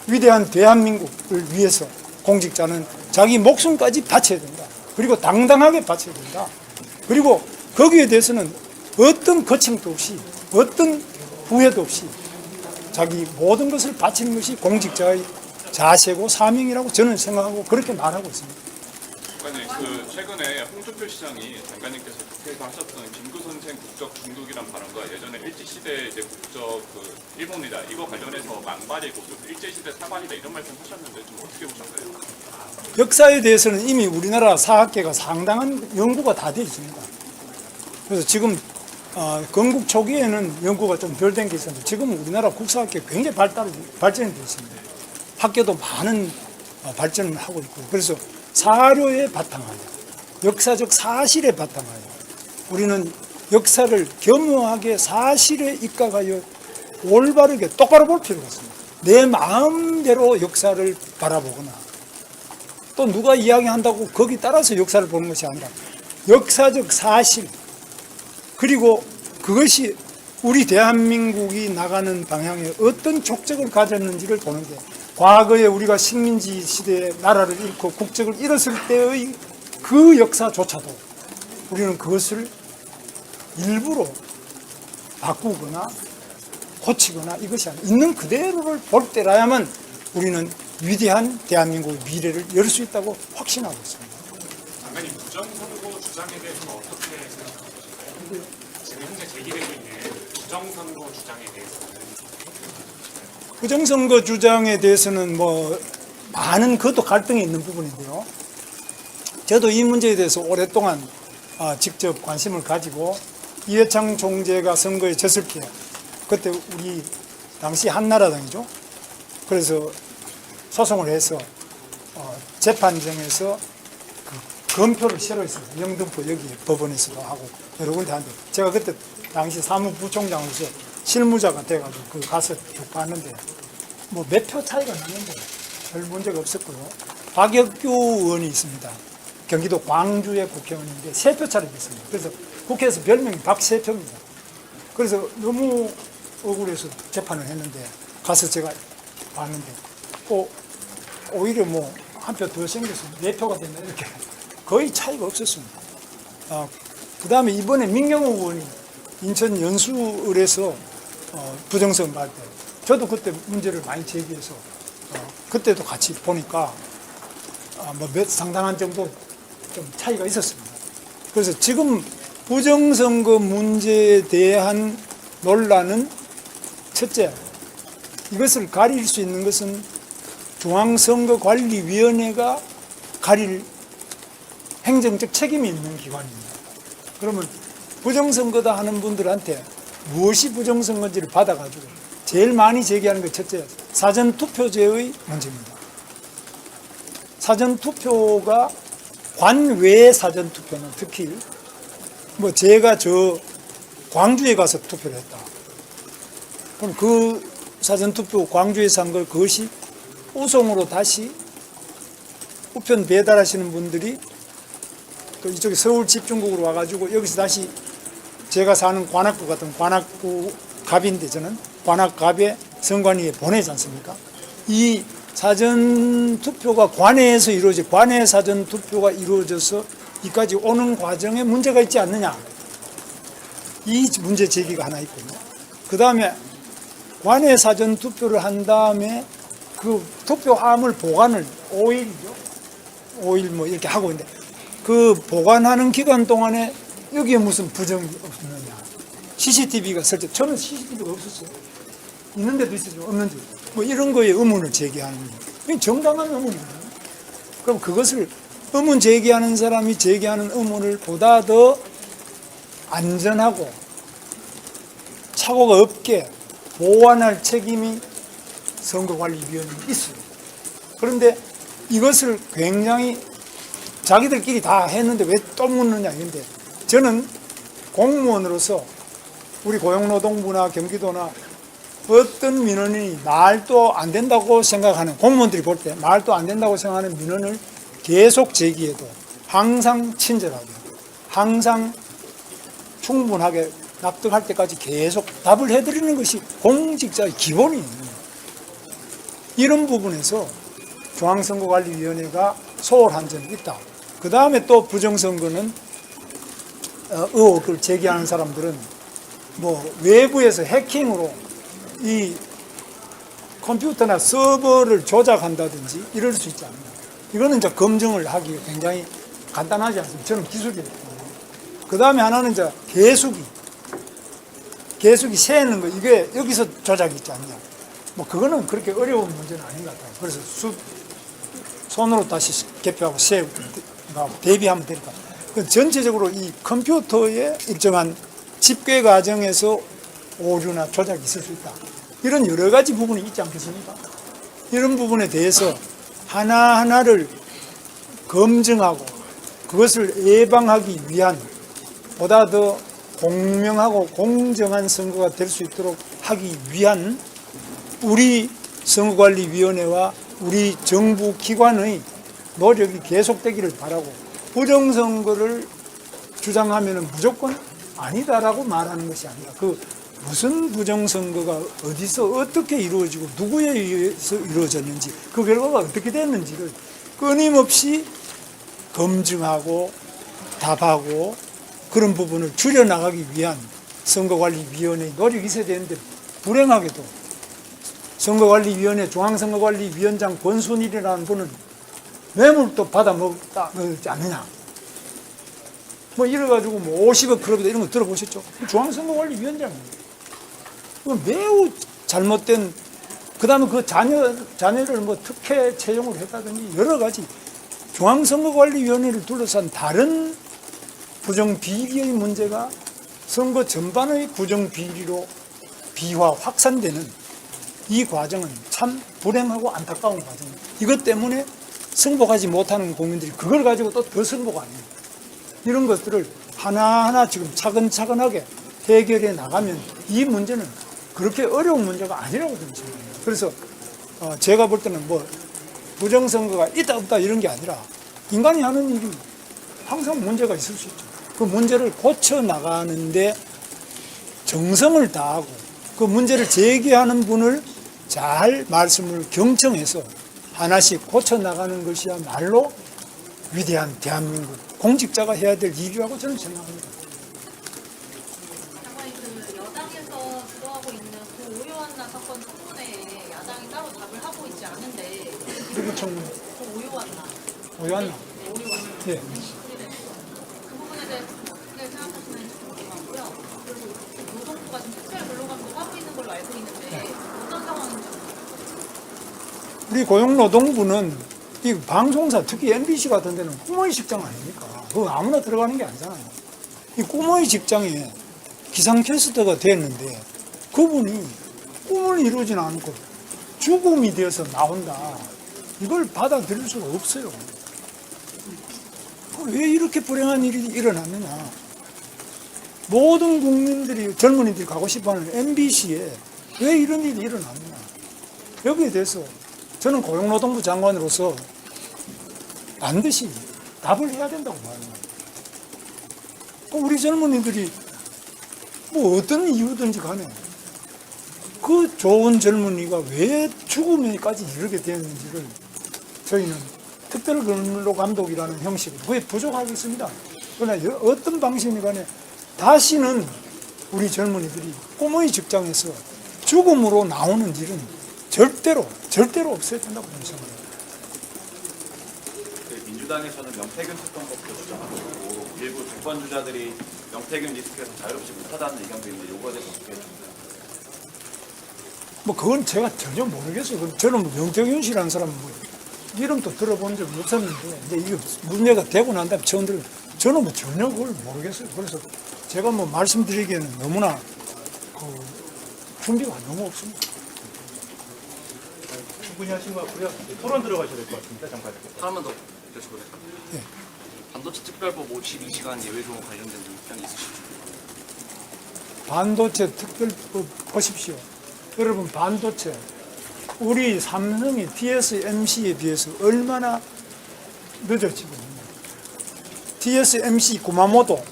위대한 대한민국을 위해서 공직자는 자기 목숨까지 바쳐야 된다. 그리고 당당하게 바쳐야 된다. 그리고 거기에 대해서는 어떤 거침도 없이, 어떤 후회도 없이 자기 모든 것을 바치는 것이 공직자의 자세고 사명이라고 저는 생각하고 그렇게 말하고 있습니다. 장관님, 그 최근에 홍준표 시장이 장관님께서 국회에서 하셨던 김구 선생 국적 중독이란 발언과 예전에 일제시대 이제 국적 그 일본이다 이거 관련해서 망발이고 또 일제시대 사관이다 이런 말씀 하셨는데 좀 어떻게 보셨나요? 역사에 대해서는 이미 우리나라 사학계가 상당한 연구가 다 되어 있습니다. 그래서 지금 건국 초기에는 연구가 좀 덜 된 게 있었는데 지금 우리나라 국사학계 굉장히 발전이 되어 있습니다. 학계도 많은 발전을 하고 있고 그래서 사료에 바탕하여 역사적 사실에 바탕하여 우리는 역사를 겸허하게 사실에 입각하여 올바르게 똑바로 볼 필요가 있습니다. 내 마음대로 역사를 바라보거나 또 누가 이야기한다고 거기 따라서 역사를 보는 것이 아니라 역사적 사실 그리고 그것이 우리 대한민국이 나가는 방향에 어떤 족적을 가졌는지를 보는데 과거에 우리가 식민지 시대에 나라를 잃고 국적을 잃었을 때의 그 역사조차도 우리는 그것을 일부러 바꾸거나 고치거나 이것이 아니라 있는 그대로를 볼 때라야만 우리는 위대한 대한민국의 미래를 열 수 있다고 확신하고 있습니다. 장관님, 부정선거 주장에 대해서는 어떻게 생각하고 계신가요? 지금 현재 제기되고 있는 부정선거 주장에 대해서는 부정선거 주장에 대해서는 뭐 많은 그것도 갈등이 있는 부분인데요. 저도 이 문제에 대해서 오랫동안 직접 관심을 가지고 이회창 총재가 선거에 졌을 때 그때 우리 당시 한나라당이죠. 그래서 소송을 해서 재판정에서 그 검표를 새로 했습니다. 영등포 여기 법원에서도 하고 여러 군데 하는데 제가 그때 당시 사무부총장으로서 실무자가 돼가지고 그 가서 쭉 봤는데 뭐 몇 표 차이가 나는데 별 문제가 없었고요. 박혁규 의원이 있습니다. 경기도 광주의 국회의원인데 3표 차례 됐습니다. 그래서 국회에서 별명이 박세표입니다. 그래서 너무 억울해서 재판을 했는데 가서 제가 봤는데 오히려 뭐 한 표 더 생겨서 4표가 됐나 이렇게 거의 차이가 없었습니다. 그 다음에 이번에 민경호 의원이 인천 연수을에서 부정선거 할 때 저도 그때 문제를 많이 제기해서 그때도 같이 보니까 뭐 상당한 정도 좀 차이가 있었습니다. 그래서 지금 부정선거 문제에 대한 논란은 첫째, 이것을 가릴 수 있는 것은 중앙선거관리위원회가 가릴 행정적 책임이 있는 기관입니다. 그러면 부정선거다 하는 분들한테 무엇이 부정선거인지를 받아가지고 제일 많이 제기하는 게 첫째, 사전투표제의 문제입니다. 사전투표가 관외 사전투표는 특히 뭐 제가 광주에 가서 투표를 했다. 그럼 그 사전투표 광주에서 한 걸 그것이 우송으로 다시 우편 배달하시는 분들이 또 이쪽에 서울 집중국으로 와가지고 여기서 다시 제가 사는 관악구 같은 관악구 갑인데 저는 관악갑에 선관위에 보내지 않습니까? 이 사전투표가 관내에서 이루어져 관내 사전투표가 이루어져서 이까지 오는 과정에 문제가 있지 않느냐 이 문제 제기가 하나 있고요. 그 다음에 관내 사전투표를 한 다음에 그 투표함을 보관을 5일이죠. 5일 뭐 이렇게 하고 있는데 그 보관하는 기간 동안에 여기에 무슨 부정이 없느냐. CCTV가 설치, 처음에 CCTV가 없었어요. 있는데도 있었죠. 없는데. 뭐 이런 거에 의문을 제기하는 거예요. 이게 정당한 의문이거든요. 그럼 그것을 의문 제기하는 사람이 제기하는 의문을 보다 더 안전하고 착오가 없게 보완할 책임이 선거관리위원회에 있어요. 그런데 이것을 굉장히 자기들끼리 다 했는데 왜 또 묻느냐 이건데 저는 공무원으로서 우리 고용노동부나 경기도나 어떤 민원이 말도 안 된다고 생각하는 공무원들이 볼 때 말도 안 된다고 생각하는 민원을 계속 제기해도 항상 친절하게 항상 충분하게 납득할 때까지 계속 답을 해드리는 것이 공직자의 기본이에요. 이런 부분에서 중앙선거관리위원회가 소홀한 점이 있다. 그 다음에 또 부정선거는 의혹을 제기하는 사람들은 뭐 외부에서 해킹으로 이 컴퓨터나 서버를 조작한다든지 이럴 수 있지 않나. 이거는 이제 검증을 하기 굉장히 간단하지 않습니까? 저는 기술이에요. 그 다음에 하나는 이제 개수기 세는 거, 이게 여기서 조작이 있지 않냐. 뭐 그거는 그렇게 어려운 문제는 아닌 것 같아요. 그래서 손으로 다시 개표하고 세고 대비하면 되니까. 전체적으로 이 컴퓨터의 일정한 집계 과정에서 오류나 조작이 있을 수 있다. 이런 여러 가지 부분이 있지 않겠습니까? 이런 부분에 대해서 하나하나를 검증하고 그것을 예방하기 위한 보다 더 공명하고 공정한 선거가 될 수 있도록 하기 위한 우리 선거관리위원회와 우리 정부 기관의 노력이 계속되기를 바라고 부정선거를 주장하면 무조건 아니다라고 말하는 것이 아니라 그 무슨 부정선거가 어디서 어떻게 이루어지고 누구에 의해서 이루어졌는지 그 결과가 어떻게 됐는지를 끊임없이 검증하고 답하고 그런 부분을 줄여나가기 위한 선거관리위원회의 노력이 있어야 되는데 불행하게도 선거관리위원회 중앙선거관리위원장 권순일이라는 분은 뇌물도 받아먹지 않느냐 뭐 이래가지고 뭐 50억 그러기도 이런 거 들어보셨죠? 중앙선거관리위원장입니다. 매우 잘못된 그 다음에 그 자녀를 뭐 특혜 채용을 했다든지 여러 가지 중앙선거관리위원회를 둘러싼 다른 부정비리의 문제가 선거 전반의 부정비리로 비화 확산되는 이 과정은 참 불행하고 안타까운 과정입니다. 이것 때문에 승복하지 못하는 국민들이 그걸 가지고 또 더 승복 안 해요. 이런 것들을 하나하나 지금 차근차근하게 해결해 나가면 이 문제는 그렇게 어려운 문제가 아니라고 저는 생각합니다. 그래서 제가 볼 때는 뭐 부정선거가 있다 없다 이런 게 아니라 인간이 하는 일이 항상 문제가 있을 수 있죠. 그 문제를 고쳐 나가는데 정성을 다하고 그 문제를 제기하는 분을 잘 말씀을 경청해서 하나씩 고쳐 나가는 것이야말로 위대한 대한민국 공직자가 해야 될 일이라고 저는 생각합니다. 장관님, 그 여당에서 주도하고 있는 그 오요한나 사건 청문회에 야당이 따로 답을 하고 있지 않은데 누구 청문? 그 오요한나. 오요한나? 네, 오요한나. 예. 그 부분에 대해서 어떻게 생각하시는지 궁금하고요. 그리고 노동부가 지금 특별 근로감독 하고 있는 걸로 알고 있는데 어떤 상황인지. 우리 고용노동부는 이 방송사 특히 MBC 같은 데는 꿈의 직장 아닙니까? 그거 아무나 들어가는 게 아니잖아요. 이 꿈의 직장에 기상캐스터가 됐는데 그분이 꿈을 이루진 않고 죽음이 되어서 나온다. 이걸 받아들일 수가 없어요. 왜 이렇게 불행한 일이 일어났느냐. 모든 국민들이 젊은이들이 가고 싶어하는 MBC에 왜 이런 일이 일어났느냐. 여기에 대해서 저는 고용노동부 장관으로서 반드시 답을 해야 된다고 봐요. 우리 젊은이들이 뭐 어떤 이유든지 간에 그 좋은 젊은이가 왜 죽음에까지 이르게 되었는지를 저희는 특별근로감독이라는 형식으로 그게 부족하겠습니다. 그러나 어떤 방식이든 간에 다시는 우리 젊은이들이 꿈의 직장에서 죽음으로 나오는 일은 절대로 없어야 된다고 생각합니다. 민주당에서는 명태균 특검법도 주장하고 일부 주권주자들이 명태균 리스크에서 자유롭지 못하다는 의견도 있는데 요거에 대해서 어떻게 생각하세요? 뭐 그건 제가 전혀 모르겠어요. 저는 뭐 명태균 씨라는 사람은 뭐 이름도 들어본 적이 없었는데 이제 이게 문제가 되고 난 다음에 처음 들어요. 저는 뭐 전혀 그걸 모르겠어요. 그래서 제가 뭐 말씀드리기에는 너무나 그 준비가 너무 없습니다. 충분히 하신 것 같고요. 토론 들어가셔야 될 것 같습니다. 잠깐. 하나만 더 여쭤보겠습니다. 네. 반도체 특별법 52시간 예외조항 관련된 입장이 있으시죠? 반도체 특별법 보십시오. 여러분 반도체 우리 삼성이 TSMC에 비해서 얼마나 늦어지고 있느냐. TSMC 구마모토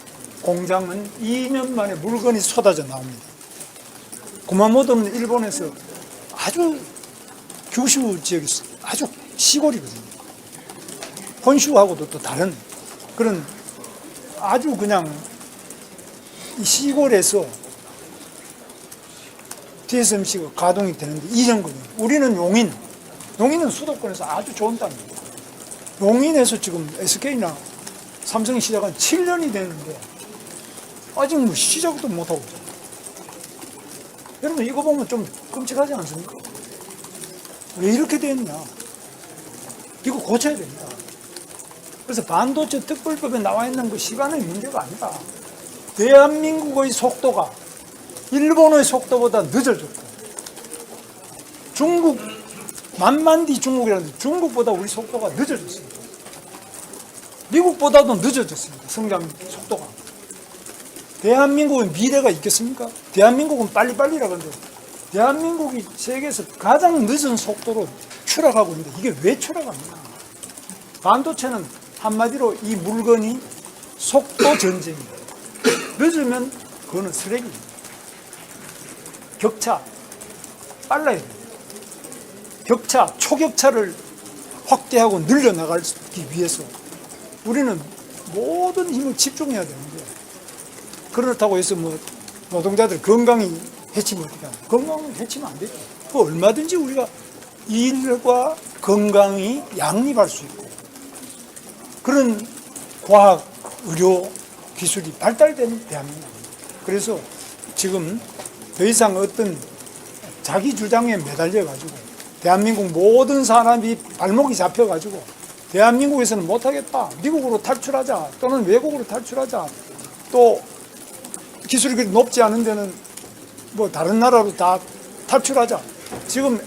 공장은 2년 만에 물건이 쏟아져 나옵니다. 구마모토는 일본에서 아주 규슈 지역이 아주 시골이거든요. 혼슈하고도 또 다른 그런 아주 그냥 이 시골에서 TSMC가 가동이 되는데 2년 걸려요. 우리는 용인은 수도권에서 아주 좋은 땅입니다. 용인에서 지금 SK나 삼성이 시작한 7년이 됐는데 아직 뭐 시작도 못하고 있어요. 여러분 이거 보면 좀 끔찍하지 않습니까? 왜 이렇게 됐냐? 이거 고쳐야 됩니다. 그래서 반도체 특별법에 나와 있는 그 시간의 문제가 아니라 대한민국의 속도가 일본의 속도보다 늦어졌고 중국 만만디 중국이라는데 중국보다 우리 속도가 늦어졌습니다. 미국보다도 늦어졌습니다. 성장 속도가. 대한민국은 미래가 있겠습니까? 대한민국은 빨리빨리라고 하는데 대한민국이 세계에서 가장 늦은 속도로 추락하고 있는데 이게 왜 추락합니까? 반도체는 한마디로 이 물건이 속도 전쟁입니다. 늦으면 그거는 쓰레기입니다. 격차 빨라야 됩니다. 격차, 초격차를 확대하고 늘려나가기 위해서 우리는 모든 힘을 집중해야 되는데 그렇다고 해서 뭐 노동자들 건강이 해치면 어떻게 하냐. 건강을 해치면 안 되죠. 그 얼마든지 우리가 일과 건강이 양립할 수 있고 그런 과학, 의료 기술이 발달된 대한민국입니다. 그래서 지금 더 이상 어떤 자기 주장에 매달려가지고 대한민국 모든 사람이 발목이 잡혀가지고 대한민국에서는 못하겠다. 미국으로 탈출하자. 또는 외국으로 탈출하자. 또 기술이 그렇게 높지 않은 데는 뭐 다른 나라로 다 탈출하자. 지금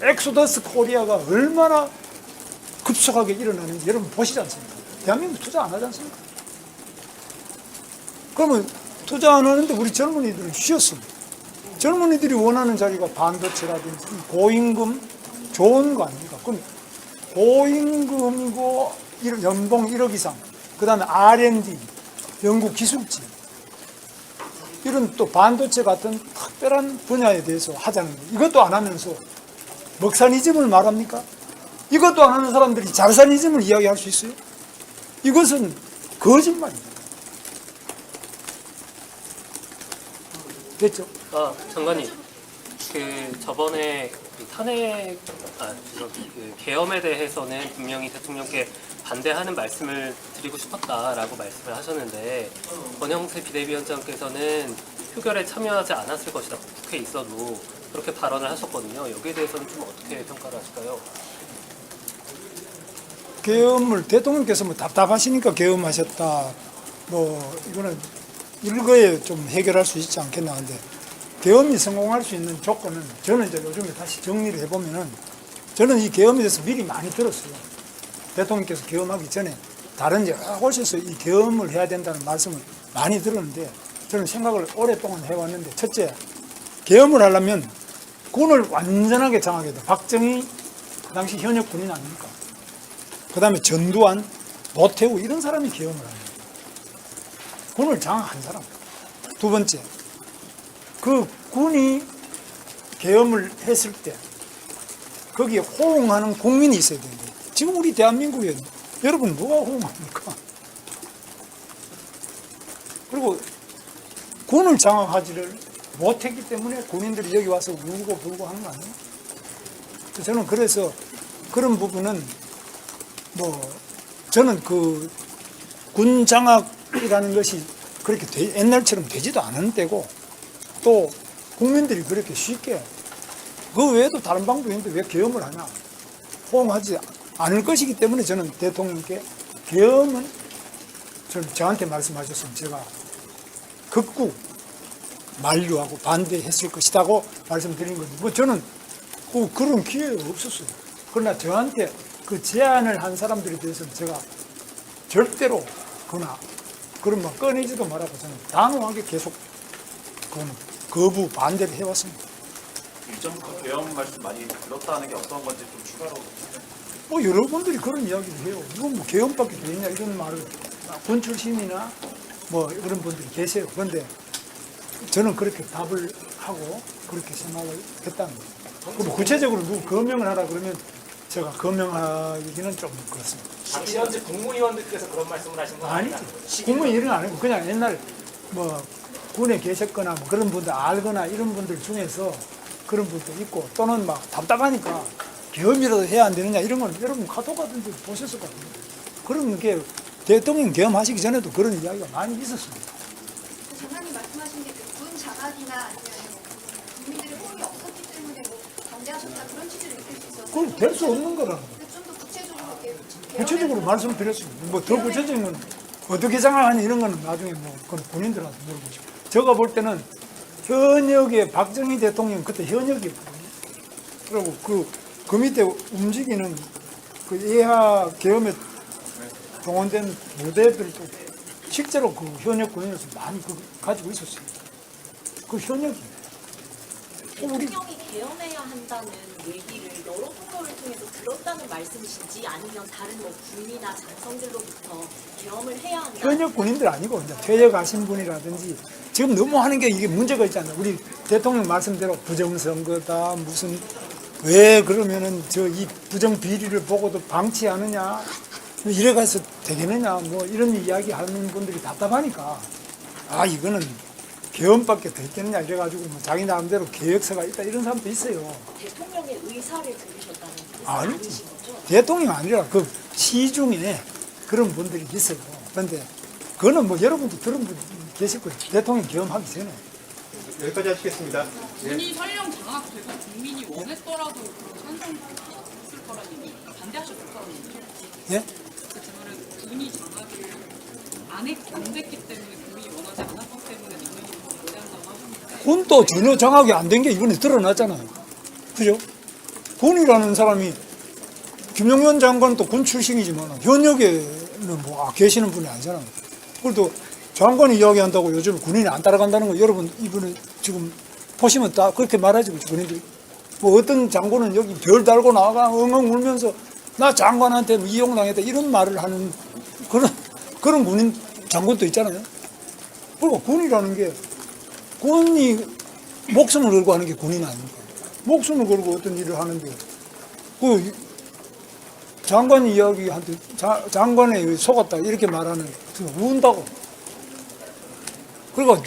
엑소더스 코리아가 얼마나 급속하게 일어나는지 여러분 보시지 않습니까? 대한민국 투자 안 하지 않습니까? 그러면 투자 안 하는데 우리 젊은이들은 쉬었습니다. 젊은이들이 원하는 자리가 반도체라든지 고임금 좋은 거 아닙니까? 그럼 고임금이고 연봉 1억 이상, 그 다음에 R&D, 연구기술지 이런 또 반도체 같은 특별한 분야에 대해서 하자는 거예요. 이것도 안 하면서 먹사니즘을 말합니까? 이것도 안 하는 사람들이 잘사니즘을 이야기할 수 있어요? 이것은 거짓말입니다. 됐죠? 장관님, 저번에 탄핵, 계엄에 대해서는 분명히 대통령께 반대하는 말씀을 드리고 싶었다라고 말씀을 하셨는데 권영세 비대위원장께서는 표결에 참여하지 않았을 것이다. 국회에 있어도 그렇게 발언을 하셨거든요. 여기에 대해서는 좀 어떻게 평가를 하실까요? 계엄을 대통령께서 뭐 답답하시니까 계엄하셨다. 뭐 이거는 일거에 좀 해결할 수 있지 않겠나 하는데 계엄이 성공할 수 있는 조건은 저는 이제 요즘에 다시 정리를 해보면은 저는 이 계엄에 대해서 미리 많이 들었어요. 대통령께서 계엄하기 전에 다른 여러 곳에서 이 계엄을 해야 된다는 말씀을 많이 들었는데 저는 생각을 오랫동안 해왔는데 첫째, 계엄을 하려면 군을 완전하게 장악해야 돼. 박정희 그 당시 현역 군인 아닙니까? 그 다음에 전두환, 노태우 이런 사람이 계엄을 합니다. 군을 장악한 사람. 두 번째, 그 군이 계엄을 했을 때 거기에 호응하는 국민이 있어야 되는데 지금 우리 대한민국에 여러분 누가 호응합니까? 그리고 군을 장악하지를 못했기 때문에 군인들이 여기 와서 울고 불고 하는 거 아니에요? 저는 그래서 그런 부분은 뭐 저는 그 군 장악이라는 것이 그렇게 옛날처럼 되지도 않은 때고 또 국민들이 그렇게 쉽게 그 외에도 다른 방법이 있는데 왜 계엄을 하냐 호응하지 않을 것이기 때문에 저는 대통령께 계엄은 저한테 말씀하셨으면 제가 극구 만류하고 반대했을 것이라고 말씀드린 거죠. 뭐 저는 그런 기회가 없었어요. 그러나 저한테 그 제안을 한 사람들에 대해서는 제가 절대로 그런 뭐 꺼내지도 말하고 저는 단호하게 계속 그거는 거부 반대를 해왔습니다. 일정부터 개헌 말씀 많이 들었다는 게 어떤 건지 좀 추가로. 뭐 여러분들이 그런 이야기를 해요. 이건 뭐 개헌밖에 되겠냐 이런 말을 군 출신이나 뭐 그런 분들이 계세요. 그런데 저는 그렇게 답을 하고 그렇게 생각을 했다는 거예요. 그럼 구체적으로 누구 거명을 하라 그러면 제가 거명하기는 좀 그렇습니다. 당시 현재 국무위원들께서 그런 말씀을 하신 건 아니지. 아니죠? 국무위원은 아니고 그냥 옛날 뭐 군에 계셨거나 뭐 그런 분들 알거나 이런 분들 중에서 그런 분도 있고 또는 막 답답하니까 계엄이라도 해야 안 되느냐 이런 건 여러분 카톡 같은 데 보셨을 것 같은데 그런 게 대통령 계엄하시기 전에도 그런 이야기가 많이 있었습니다. 장관님 말씀하신 게 군 장악이나 아니면 뭐 국민들의 호응이 없었기 때문에 뭐 반대하셨다 그런 취지를 읽을 수 있어서 그건 될 수 없는 거라는 거예요. 좀 더 구체적으로 이렇게 구체적으로 말씀을 드렸습니다. 뭐 더 구체적인 건 어떻게 생각하니 이런 거는 나중에 뭐 그건 본인들한테 물어보시고 제가 볼 때는 현역의 박정희 대통령 그때 현역이었거든요. 그리고 그 밑에 움직이는 그 예하 계엄에 동원된 무대들도 실제로 그 현역 군인으로서 많이 가지고 있었어요. 그 현역이. 우리 대통령이 개헌해야 한다는 얘기를 여러 통로를 통해서 들었다는 말씀이신지 아니면 다른 뭐 군이나 장성들로부터 계엄을 해야 한다. 현역 군인들 아니고 이제 퇴역하신 분이라든지 지금 너무 하는 게 이게 문제가 있잖아요. 우리 대통령 말씀대로 부정선거다 무슨 왜 그러면은 저 이 부정 비리를 보고도 방치하느냐 이래 가서 되겠느냐 뭐 이런 이야기 하는 분들이 답답하니까 아 이거는 개헌밖에 됐겠느냐 이래가지고 뭐 자기 나름대로 계획서가 있다 이런 사람도 있어요. 대통령의 의사를 들으셨다는 뜻은 아니지. 아니신 거죠? 대통령 아니라 그 시중에 그런 분들이 있어요. 그런데 그거는 뭐 여러분도 들은 분 계실 거예요. 대통령 계엄하기 전에. 여기까지 하시겠습니다. 군이 설령 장악되고 국민이 원했더라도 찬성했을 거라는 얘기, 반대하셨을 거라는 얘기죠. 예? 제 말은 군이 장악을 안 됐기 때문에 국민이 원하지 않았기 때문에 민주당이 반대한다고 하셨는데 군도 전혀 장악이 안 된 게 이번에 드러났잖아요. 그죠? 군이라는 사람이 김용현 장관도 군 출신이지만 현역에는 뭐 계시는 분이 아니잖아요. 그래도 장관이 이야기한다고 요즘 군인이 안 따라간다는 거 여러분 이번에 지금 보시면 다 그렇게 말하지 군인들이. 뭐 어떤 장군은 여기 별 달고 나가 엉엉 울면서 나 장관한테 이용당했다 이런 말을 하는 그런 군인 장군도 있잖아요. 그리고 군이라는 게 군이 목숨을 걸고 하는 게 군인 아닙니까? 목숨을 걸고 어떤 일을 하는데 그 장관 이야기한테 장관에 속았다 이렇게 말하는 운다고. 그리고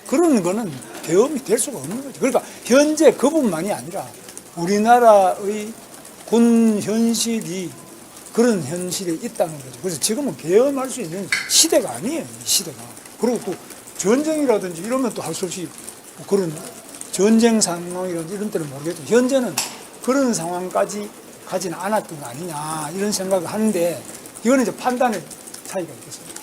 그런 거는 계엄이 될 수가 없는 거죠. 그러니까 현재 그뿐만이 아니라 우리나라의 군 현실이 그런 현실에 있다는 거죠. 그래서 지금은 계엄할 수 있는 시대가 아니에요. 이 시대가. 그리고 또 전쟁이라든지 이러면 또 할 수 없이 그런 전쟁 상황이라든지 이런 때는 모르겠죠. 현재는 그런 상황까지 가지는 않았던 거 아니냐 이런 생각을 하는데 이거는 이제 판단의 차이가 있겠습니다.